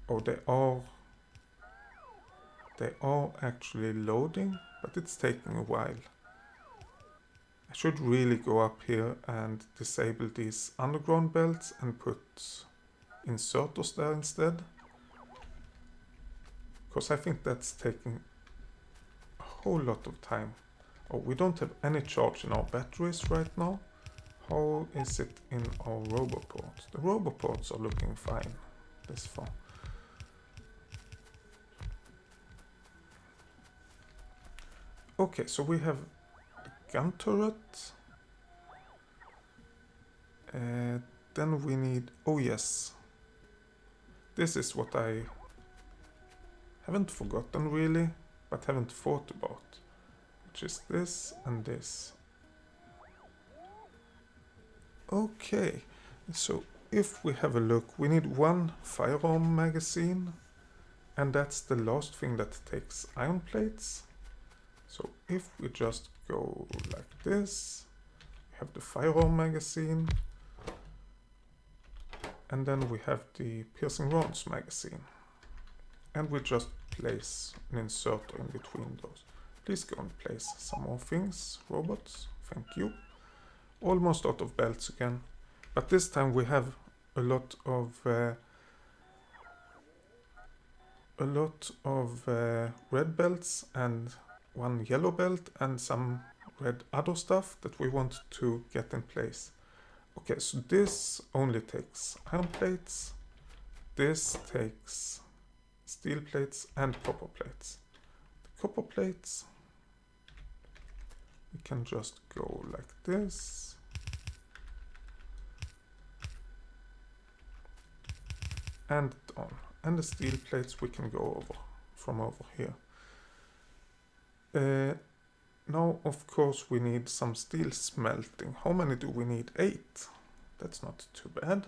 Oh, they are actually loading, but it's taking a while. I should really go up here and disable these underground belts and put inserters there instead. Because I think that's taking a whole lot of time. Oh, we don't have any charge in our batteries right now. How is it in our roboports? The roboports are looking fine this far. Okay, so we have gun turret. Then we need, oh yes, this is what I haven't forgotten really, but haven't thought about, which is this and this. Okay, so if we have a look, we need one firearm magazine, and that's the last thing that takes iron plates. So if we just go like this, we have the firearm magazine, and then we have the piercing rounds magazine. And we just place an inserter in between those. Please go and place some more things, robots, thank you. Almost out of belts again, but this time we have a lot of red belts and one yellow belt and some red other stuff that we want to get in place. Okay, so this only takes iron plates, this takes steel plates and copper plates. The copper plates, we can just go like this. And down. And the steel plates we can go over from over here. Now of course we need some steel smelting. How many do we need? 8. That's not too bad.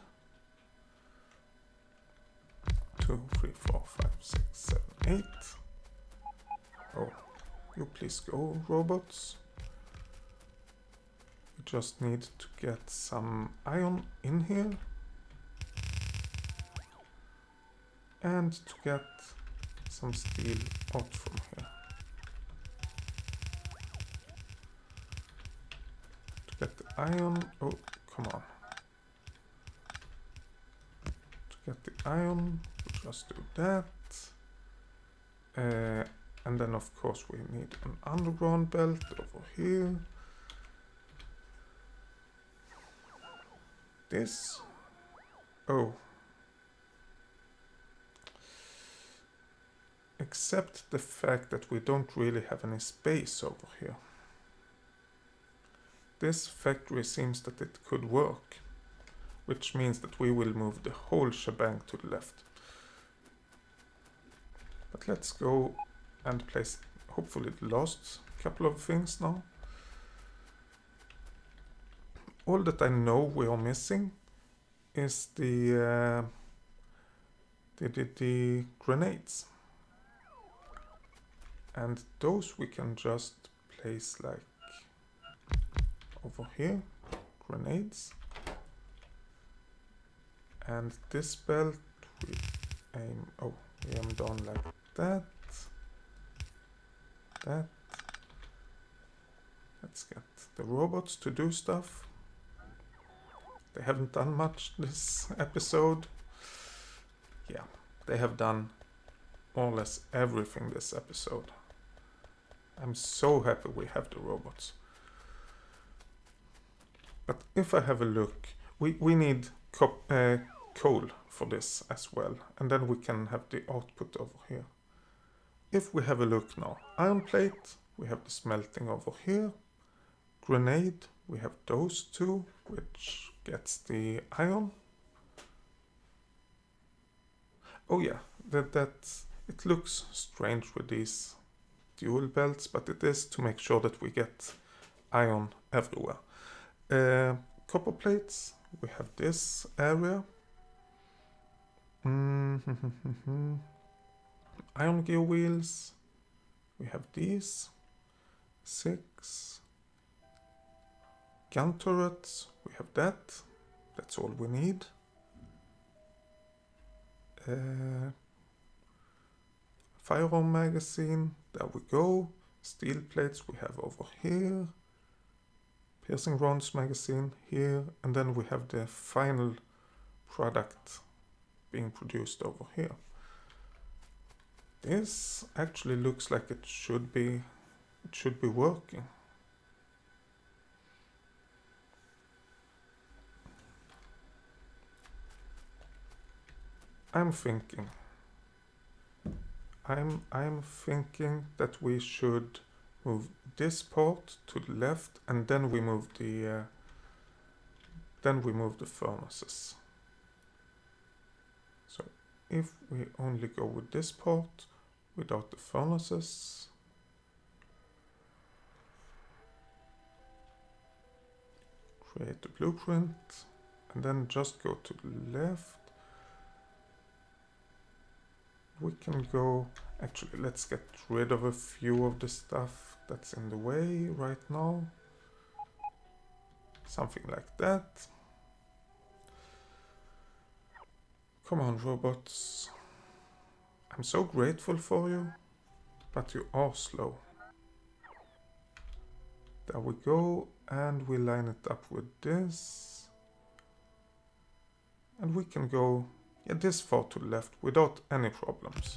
2, 3, 4, 5, 6, 7, 8. Oh, you please go, robots. We just need to get some iron in here. And to get some steel out from here. To get the iron, oh, come on. To get the iron, we just do that. And then of course we need an underground belt over here. This, oh. Except the fact that we don't really have any space over here. This factory seems that it could work, which means that we will move the whole shebang to the left. But let's go and place hopefully the last couple of things now. All that I know we are missing is the grenades. And those we can just place like over here, grenades. And this belt we aim, oh, we aim down like that. That. Let's get the robots to do stuff. They haven't done much this episode. Yeah, they have done more or less everything this episode. I'm so happy we have the robots. But if I have a look, we need coal for this as well. And then we can have the output over here. If we have a look now, iron plate, we have the smelting over here. Grenade, we have those two, which gets the iron. Oh yeah, it looks strange with these dual belts, but it is to make sure that we get iron everywhere. Copper plates, we have this area. Iron gear wheels, we have these. 6. Gun turrets, we have that. That's all we need. Firearm magazine, there we go. Steel plates we have over here. Piercing rounds magazine here. And then we have the final product being produced over here. This actually looks like it should be working. I'm thinking that we should move this part to the left, and then we move the furnaces. So if we only go with this part without the furnaces, create the blueprint, and then just go to the left. We can go, actually let's get rid of a few of the stuff that's in the way right now. Something like that. Come on, robots. I'm so grateful for you, but you are slow. There we go, and we line it up with this. And we can go this far to the left without any problems.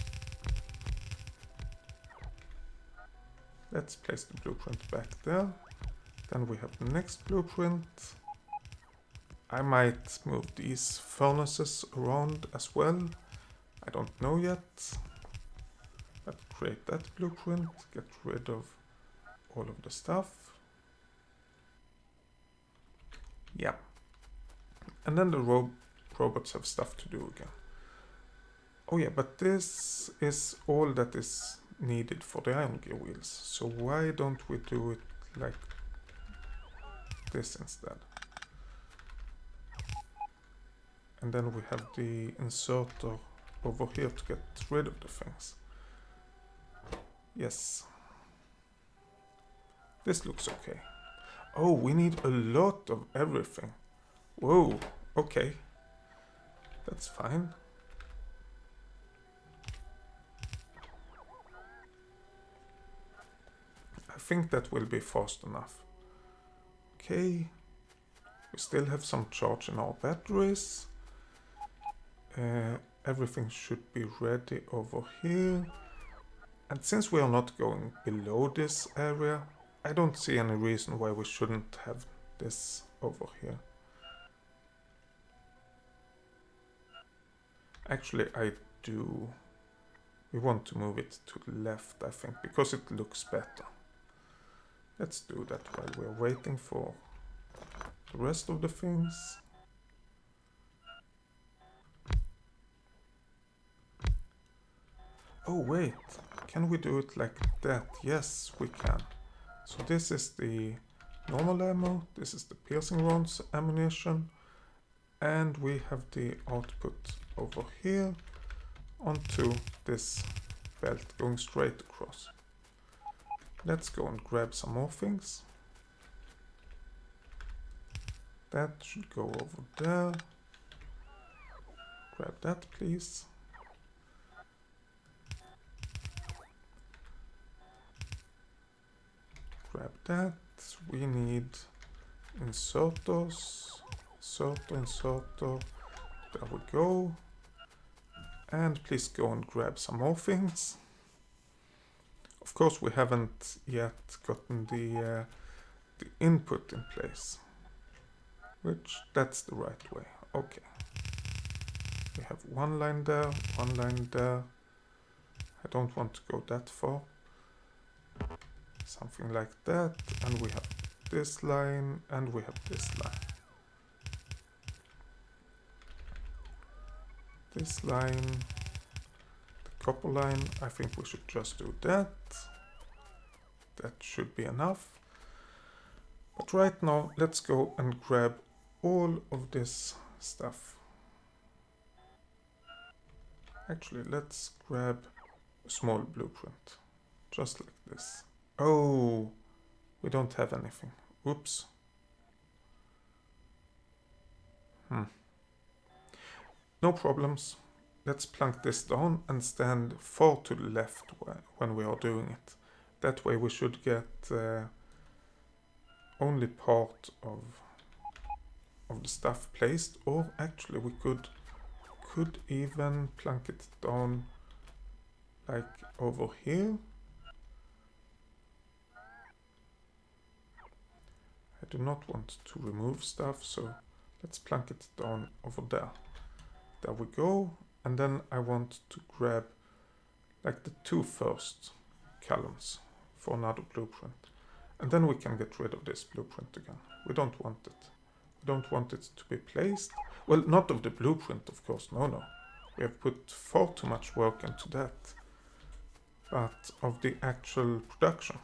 Let's place the blueprint back there. Then we have the next blueprint. I might move these furnaces around as well. I don't know yet. But create that blueprint, get rid of all of the stuff. Yeah. And then the robots have stuff to do again. Oh yeah, but this is all that is needed for the iron gear wheels. So why don't we do it like this instead? And then we have the inserter over here to get rid of the things. Yes. This looks okay. Oh, we need a lot of everything. Whoa, okay. That's fine. I think that will be fast enough. Okay. We still have some charge in our batteries. Everything should be ready over here. And since we are not going below this area, I don't see any reason why we shouldn't have this over here. Actually, I do. We want to move it to the left, I think, because it looks better. Let's do that while we're waiting for the rest of the things. Oh wait, can we do it like that? Yes, we can. So this is the normal ammo, this is the piercing rounds ammunition, and we have the output over here onto this belt going straight across. Let's go and grab some more things. That should go over there. Grab that, please. Grab that. We need inserters. Inserter. There we go. And please go and grab some more things. Of course, we haven't yet gotten the input in place. Which, that's the right way. Okay. We have one line there, one line there. I don't want to go that far. Something like that. And we have this line, and we have this line. This line, the copper line, I think we should just do that. That should be enough. But right now, let's go and grab all of this stuff. Actually, let's grab a small blueprint. Just like this. Oh, we don't have anything. Oops. No problems. Let's plunk this down and stand far to the left when we are doing it. That way we should get only part of the stuff placed, or actually we could even plunk it down like over here. I do not want to remove stuff, so let's plunk it down over there. There we go. And then I want to grab like the two first columns for another blueprint. And then we can get rid of this blueprint again. We don't want it. We don't want it to be placed. Well, not of the blueprint, of course, no. We have put far too much work into that. But of the actual production.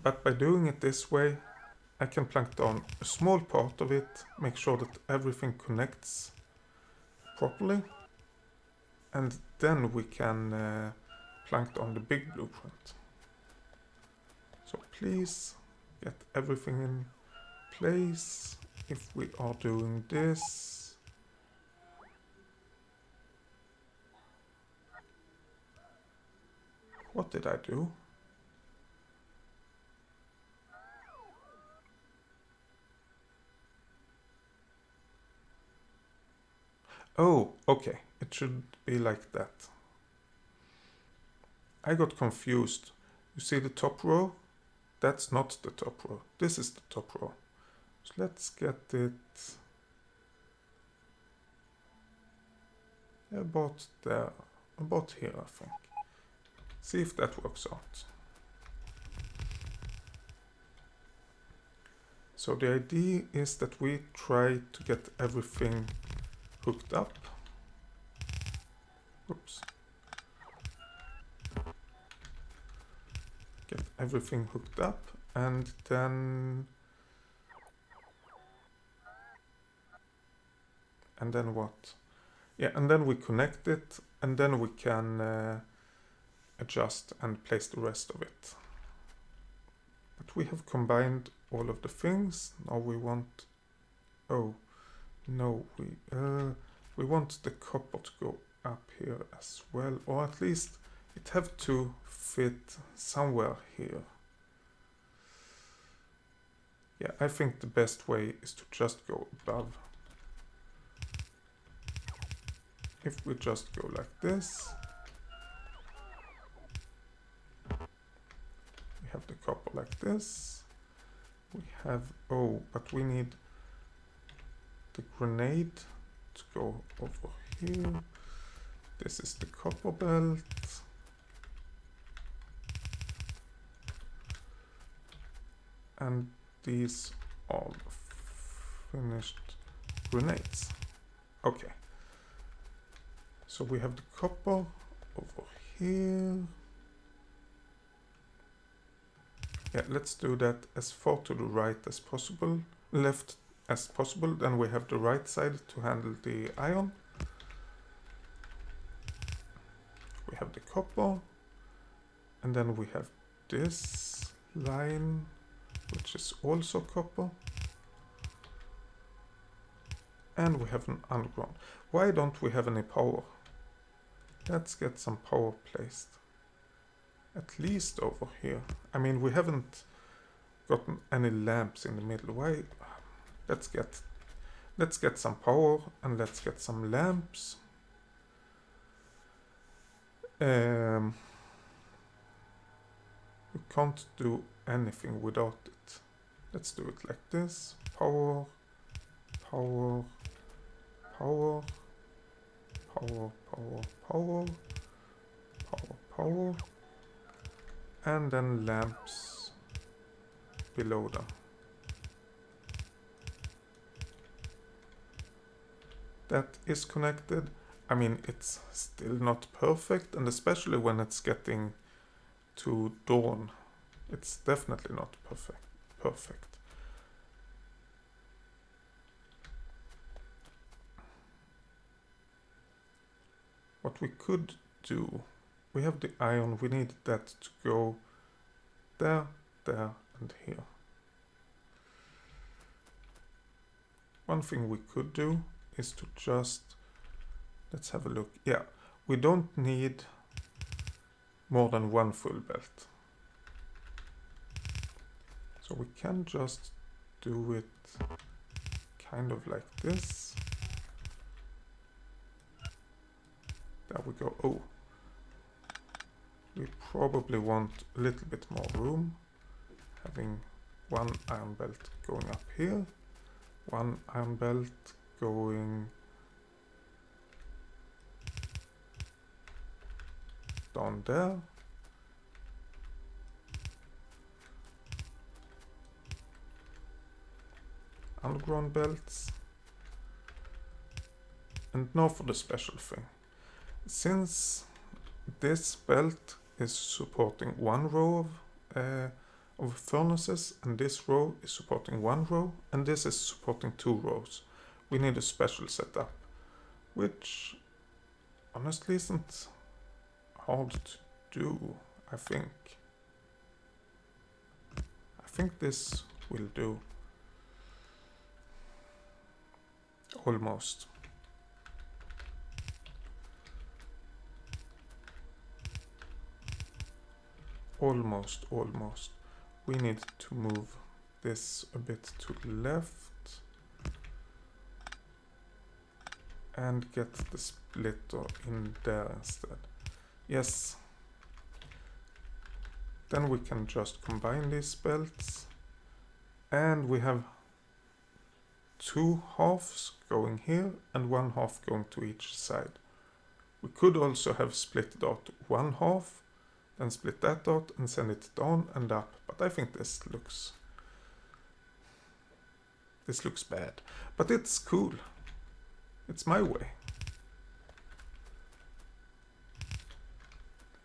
But by doing it this way, I can plank down a small part of it, make sure that everything connects properly, and then we can plank down the big blueprint. So please get everything in place. If we are doing this, what did I do? Oh, okay, it should be like that. I got confused. You see the top row? That's not the top row. This is the top row. So let's get it about there, about here, I think. See if that works out. So the idea is that we try to get everything hooked up. Oops. Get everything hooked up, and then what? Yeah, and then we connect it, and then we can adjust and place the rest of it. But we have combined all of the things. Now we want, oh no, we want the copper to go up here as well, or at least it have to fit somewhere here. Yeah, I think the best way is to just go above. If we just go like this, we have the copper like this. We have, oh, but we need the grenade to go over here. This is the copper belt. And these are finished grenades. Okay. So we have the copper over here. Yeah, let's do that as far to the right as possible, left as possible. Then we have the right side to handle the iron. We have the copper, and then we have this line, which is also copper. And we have an underground. Why don't we have any power? Let's get some power placed. At least over here. I mean, we haven't gotten any lamps in the middle. Why? Let's get some power and let's get some lamps. We can't do anything without it. Let's do it like this. Power, power, power, power, power, power, power, power, and then lamps below them. That is connected. I mean, it's still not perfect, and especially when it's getting to dawn, it's definitely not perfect. What we could do, we have the iron, we need that to go there, there, and here. One thing we could do is to just, let's have a look. Yeah, we don't need more than one full belt. So we can just do it kind of like this. There we go. Oh, we probably want a little bit more room. Having one iron belt going up here, one iron belt going down there, underground belts. And now for the special thing. Since this belt is supporting one row of furnaces, and this row is supporting one row, and this is supporting two rows, we need a special setup, which honestly isn't hard to do, I think. I think this will do. Almost. Almost. We need to move this a bit to the left and get the splitter in there instead. Yes. Then we can just combine these belts, and we have two halves going here and one half going to each side. We could also have split it out one half, then split that out and send it down and up, but I think this looks bad, but it's cool. It's my way.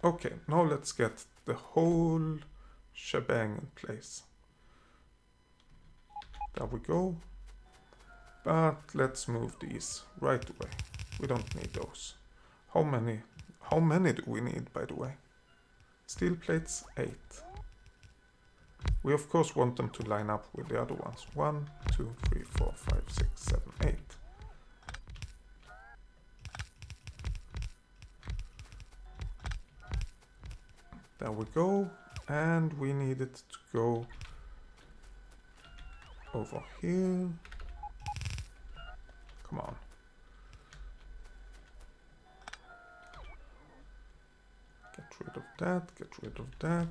Okay, now let's get the whole shebang in place. There we go. But let's move these right away. We don't need those. How many do we need, by the way? Steel plates, 8. We of course want them to line up with the other ones. 1, 2, 3, 4, 5, 6, 7, 8. There we go. And we need it to go over here. Come on. Get rid of that, get rid of that.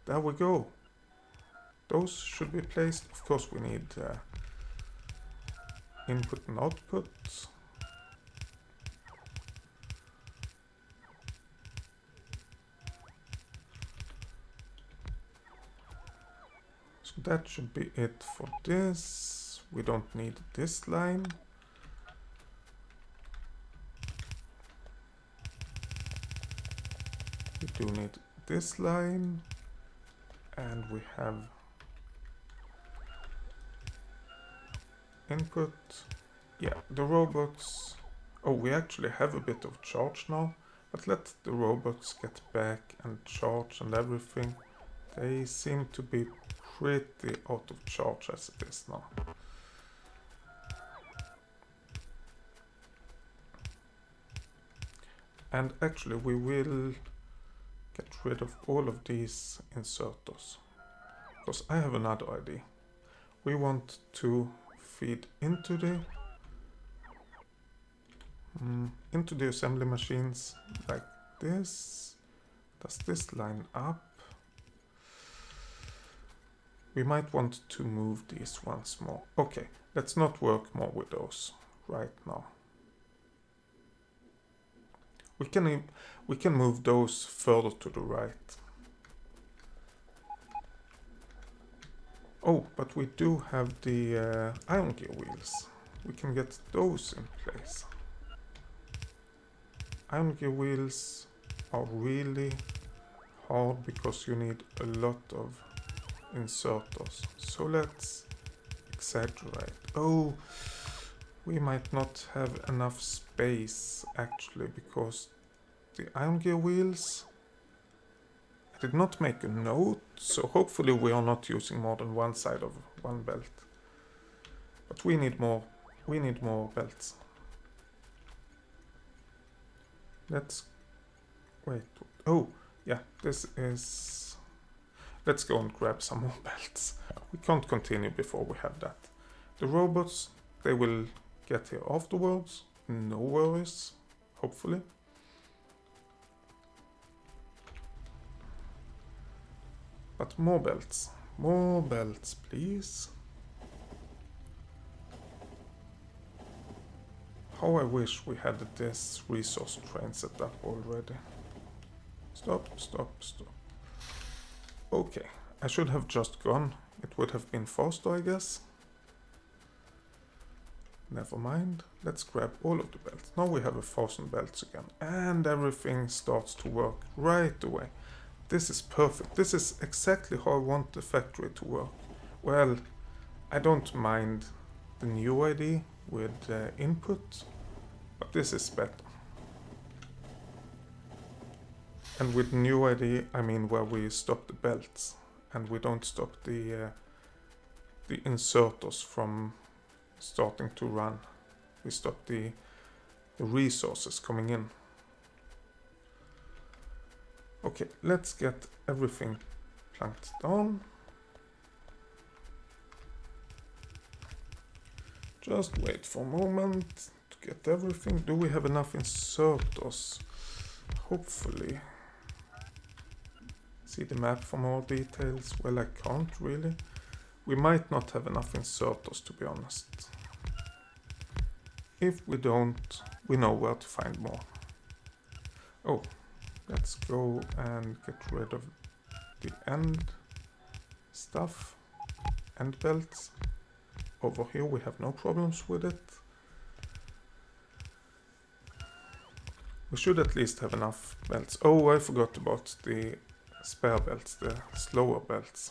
There we go. Those should be placed. Of course we need input and output. So that should be it for this. We don't need this line. We do need this line. And we have input. Yeah, the robots. Oh, we actually have a bit of charge now. But let the robots get back and charge and everything. They seem to be pretty out of charge as it is now. And actually we will get rid of all of these inserters, because I have another idea. We want to feed into the assembly machines like this. Does this line up? We might want to move these once more. Okay, let's not work more with those right now. We can move those further to the right. Oh, but we do have the iron gear wheels. We can get those in place. Iron gear wheels are really hard because you need a lot of inserters. So let's exaggerate. Oh, we might not have enough space actually, because the iron gear wheels, I did not make a note, so hopefully we are not using more than one side of one belt. But we need more belts. Let's wait. Oh, yeah, this is... Let's go and grab some more belts. We can't continue before we have that. The robots, they will get here afterwards. No worries, hopefully. But more belts, please. How I wish we had this resource train set up already. Stop. Okay, I should have just gone. It would have been faster, I guess. Never mind. Let's grab all of the belts. Now we have 1,000 belts again. And everything starts to work right away. This is perfect. This is exactly how I want the factory to work. Well, I don't mind the new ID with input, but this is better. And with new ID, I mean where we stop the belts and we don't stop the inserters from starting to run. We stop the resources coming in. Okay, let's get everything planked down. Just wait for a moment to get everything. Do we have enough inserters? Hopefully. See the map for more details? Well, I can't really. We might not have enough inserters, to be honest. If we don't, we know where to find more. Oh, let's go and get rid of the end stuff. End belts. Over here we have no problems with it. We should at least have enough belts. Oh, I forgot about the spare belts, the slower belts.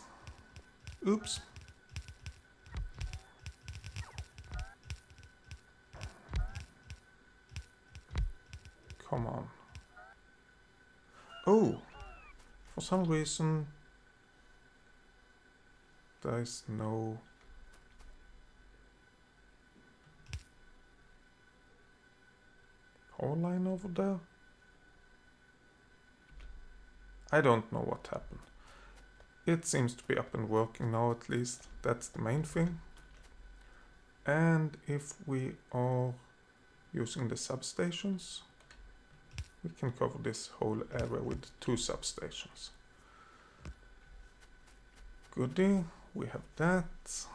Oops. Come on. Oh, for some reason there is no power line over there. I don't know what happened. It seems to be up and working now, at least. That's the main thing. And if we are using the substations, we can cover this whole area with 2 substations. Goody, we have that.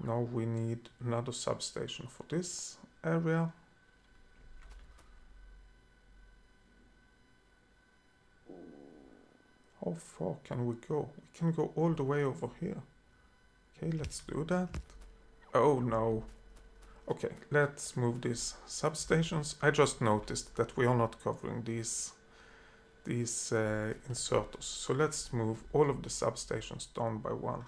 Now we need another substation for this area. How far can we go? We can go all the way over here. Okay, let's do that. Oh no. Okay, let's move these substations. I just noticed that we are not covering these inserters. So let's move all of the substations down by 1.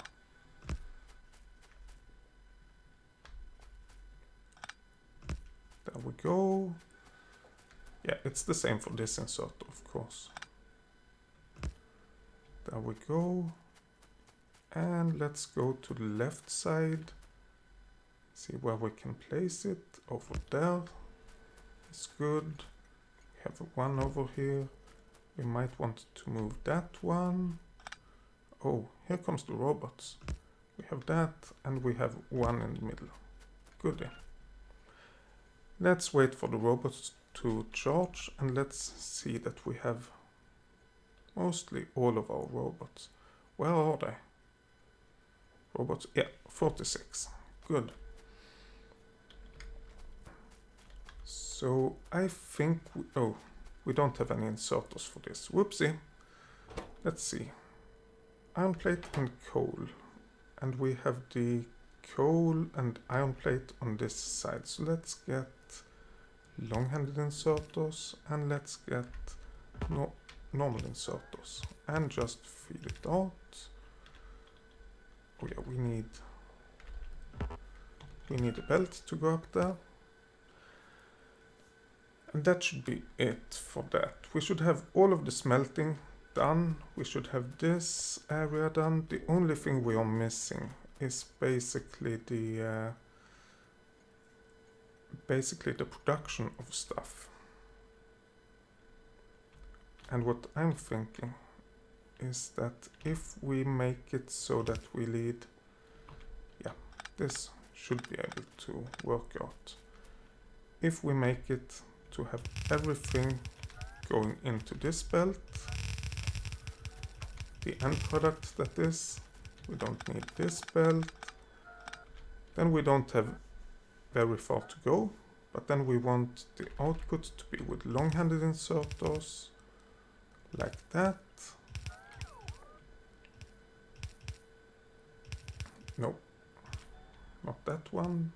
There we go. Yeah, it's the same for this inserter, of course. There we go. And let's go to the left side. See where we can place it. Over there. It's good. We have one over here. We might want to move that one. Oh, here comes the robots. We have that, and we have one in the middle. Goody. Let's wait for the robots to charge, and let's see that we have mostly all of our robots. Where are they? Robots, yeah, 46. Good. So I think we don't have any inserters for this. Whoopsie. Let's see. Iron plate and coal. And we have the coal and iron plate on this side. So let's get long-handed inserters and let's get normal inserters and just feed it out. Oh yeah, we need a belt to go up there. And that should be it for that. We should have all of the smelting done. We should have this area done. The only thing we are missing is basically the production of stuff. And what I'm thinking is that if we make it so that we lead, yeah, this should be able to work out. If we make it to have everything going into this belt, the end product that is, we don't need this belt, then we don't have very far to go, but then we want the output to be with long-handed inserters, like that, No, not that one.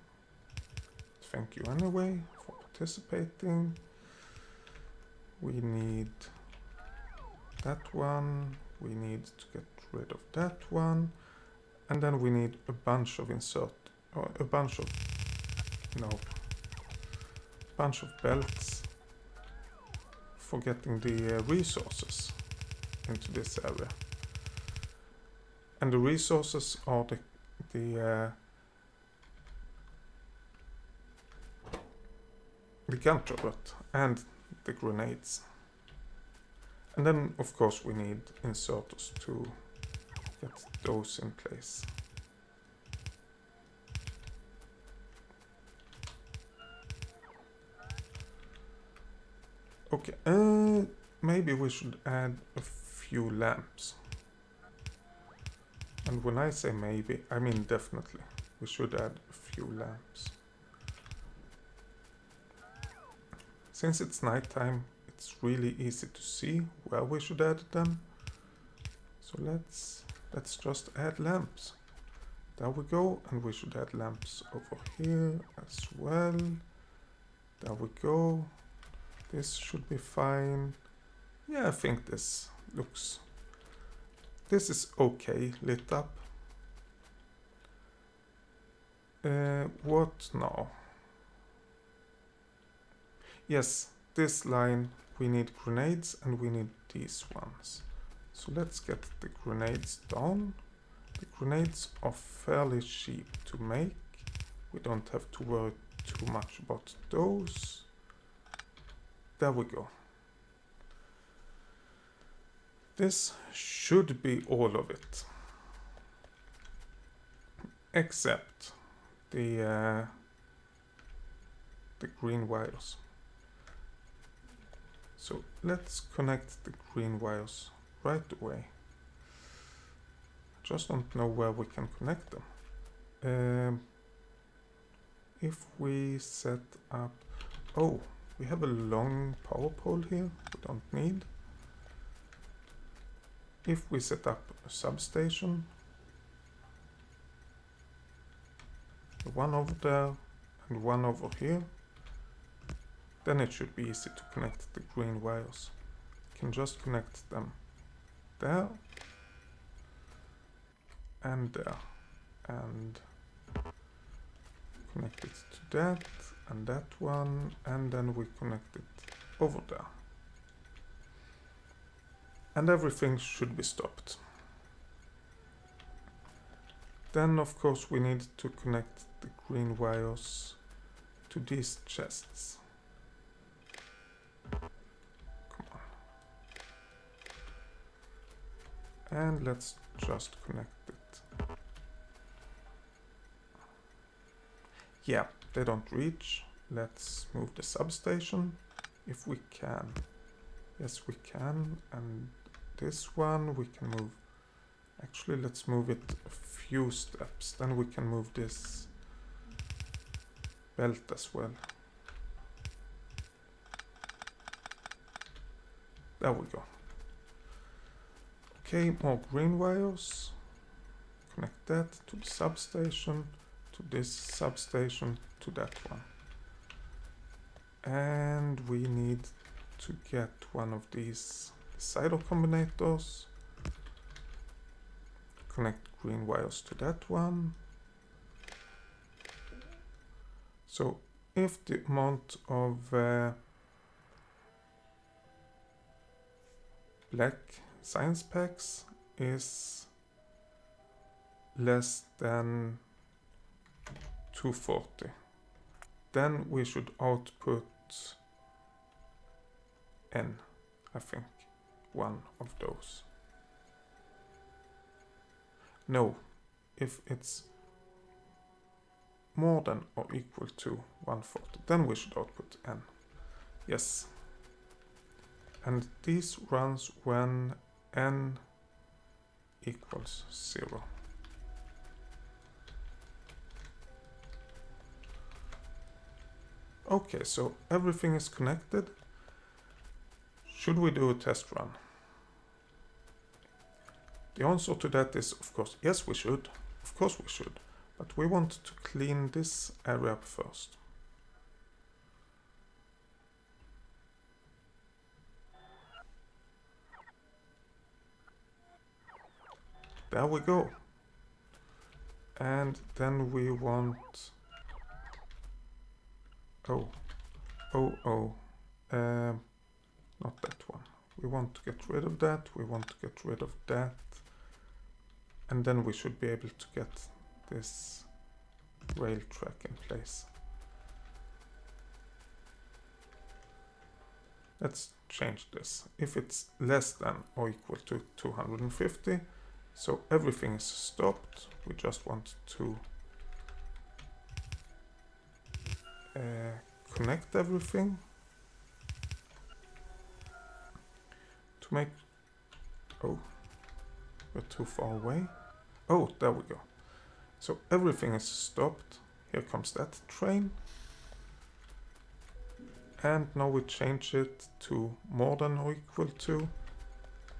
Thank you anyway for participating. We need that one. We need to get rid of that one. And then we need a bunch of bunch of belts for getting the resources into this area. And the resources are the gun turret and the grenades. And then of course we need inserters to get those in place. Okay, maybe we should add a few lamps. And when I say maybe, I mean definitely. We should add a few lamps. Since it's nighttime, it's really easy to see where we should add them. So let's just add lamps. There we go, and we should add lamps over here as well. There we go. This should be fine. Yeah, I think this is okay lit up. What now? Yes, this line we need grenades and we need these ones. So let's get the grenades down. The grenades are fairly cheap to make. We don't have to worry too much about those. There we go. This should be all of it. Except the green wires. So let's connect the green wires right away. I just don't know where we can connect them. If we set up... Oh, we have a long power pole here we don't need. If we set up a substation, one over there and one over here, then it should be easy to connect the green wires. You can just connect them there and there and connect it to that and that one, and then we connect it over there. And everything should be stopped. Then of course we need to connect the green wires to these chests. Come on. And let's just connect it. Yeah, they don't reach. Let's move the substation if we can. Yes, we can. And this one we can move. Actually, let's move it a few steps. Then we can move this belt as well. There we go. Okay, more green wires. Connect that to the substation, to this substation, to that one. And we need to get one of these decider combinators. Connect green wires to that one. So if the amount of black science packs is less than 240, then we should output N, I think, one of those. No, if it's more than or equal to 140, then we should output N. Yes. And this runs when N equals 0. Okay, so everything is connected. Should we do a test run? The answer to that is, of course, yes, we should. Of course we should, but we want to clean this area up first. There we go. And then we want... not that one. We want to get rid of that, we want to get rid of that. And then we should be able to get this rail track in place. Let's change this. If it's less than or equal to 250, so everything is stopped. We just want to connect everything to make... Oh, we're too far away. Oh, there we go. So everything is stopped. Here comes that train. And now we change it to more than or equal to.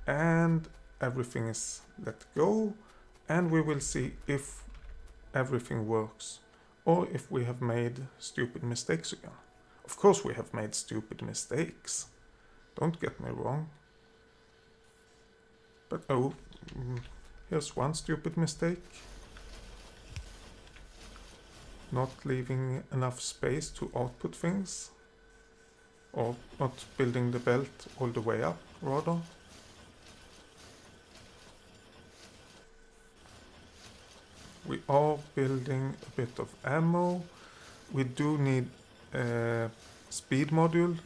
And everything is let go. And we will see if everything works. Or if we have made stupid mistakes again. Of course we have made stupid mistakes. Don't get me wrong. But here's one stupid mistake. Not leaving enough space to output things. Or not building the belt all the way up, rather. We are building a bit of ammo. We do need speed module.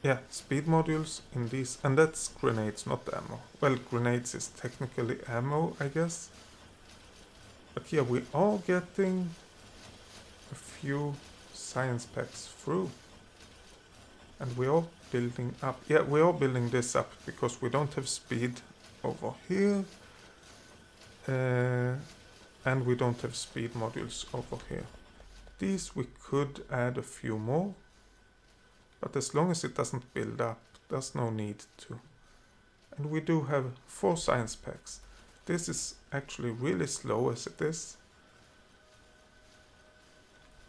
Yeah, speed modules in these. And that's grenades, not ammo. Well, grenades is technically ammo, I guess. But yeah, we are getting a few science packs through. And we are building up. Yeah, we are building this up because we don't have speed over here. And we don't have speed modules over here. These we could add a few more. But as long as it doesn't build up, there's no need to. And we do have 4 science packs. This is actually really slow as it is.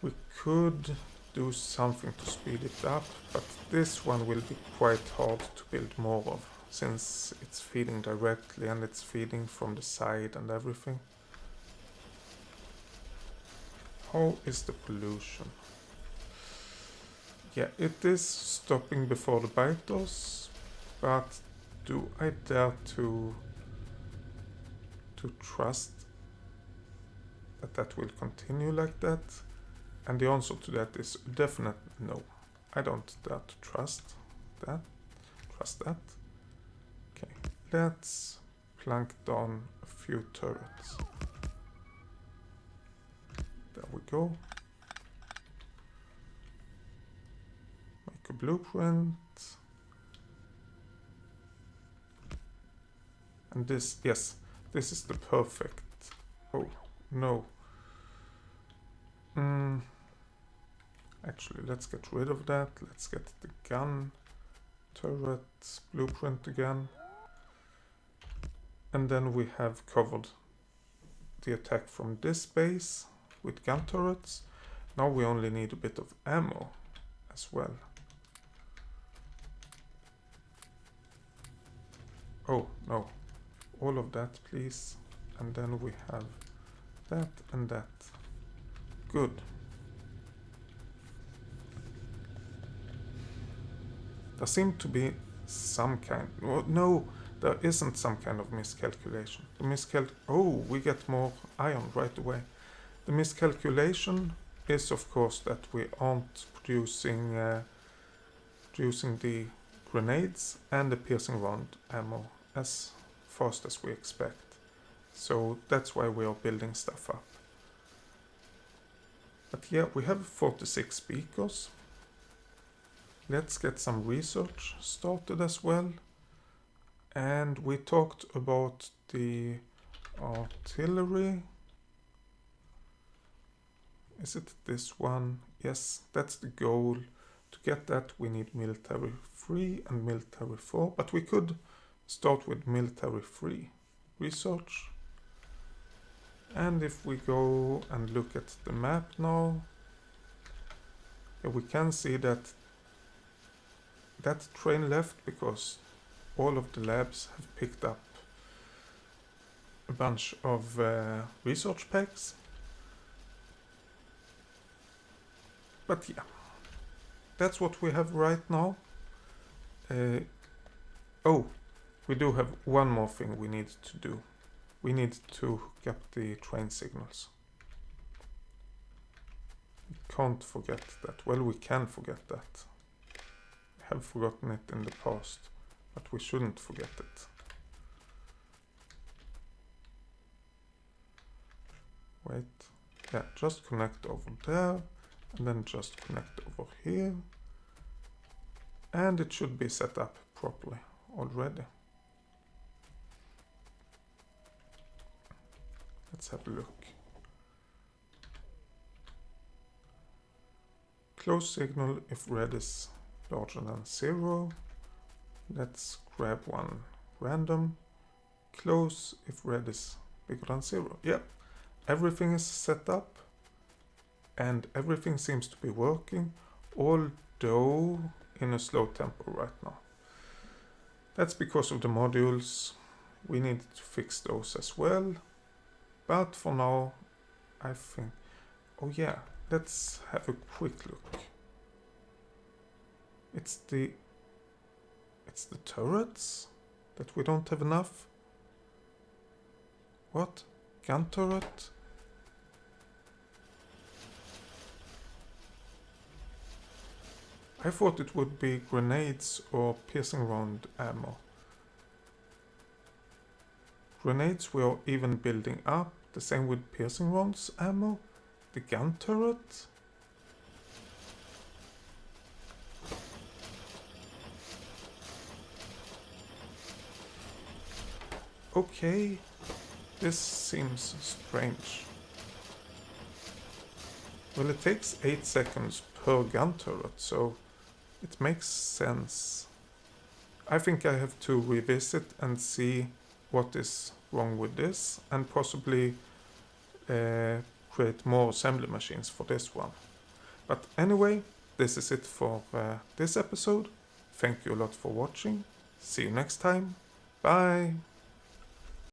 We could do something to speed it up, but this one will be quite hard to build more of, since it's feeding directly and it's feeding from the side and everything. How is the pollution? Yeah, it is stopping before the biters, but do I dare to trust that that will continue like that? And the answer to that is a definite no. I don't dare to trust that. Okay, let's plank down a few turrets. There we go. Make a blueprint. And this, yes, this is the perfect... Oh, no. Actually, let's get rid of that. Let's get the gun turret blueprint again. And then we have covered the attack from this base with gun turrets. Now we only need a bit of ammo as well. Oh, no. All of that, please. And then we have that and that. Good. There seemed to be some kind... Oh, no, there isn't some kind of miscalculation. Oh, we get more iron right away. The miscalculation is, of course, that we aren't producing the grenades and the piercing round ammo as fast as we expect. So that's why we are building stuff up. But yeah, we have 46 speakers. Let's get some research started as well. And we talked about the artillery. Is it this one? Yes, that's the goal. To get that we need military 3 and military 4. But we could start with military 3 research. And if we go and look at the map now, we can see that that train left because all of the labs have picked up a bunch of research packs. But yeah, that's what we have right now. Oh, we do have one more thing we need to do. We need to hook up the train signals. We can't forget that. Well, we can forget that. We have forgotten it in the past, but we shouldn't forget it. Wait. Yeah, just connect over there, and then just connect over here. And it should be set up properly already. Let's have a look. Close signal if red is larger than 0. Let's grab one random. Close if red is bigger than 0. Yep, everything is set up and everything seems to be working, although in a slow tempo right now. That's because of the modules. We need to fix those as well. But for now, I think... Oh yeah, let's have a quick look. It's the turrets that we don't have enough. What? Gun turret? I thought it would be grenades or piercing round ammo. Grenades we are even building up. The same with piercing rounds ammo. The gun turret. Okay, this seems strange. Well, it takes 8 seconds per gun turret, so it makes sense. I think I have to revisit and see what is wrong with this, and possibly create more assembly machines for this one. But anyway, this is it for this episode. Thank you a lot for watching. See you next time. Bye!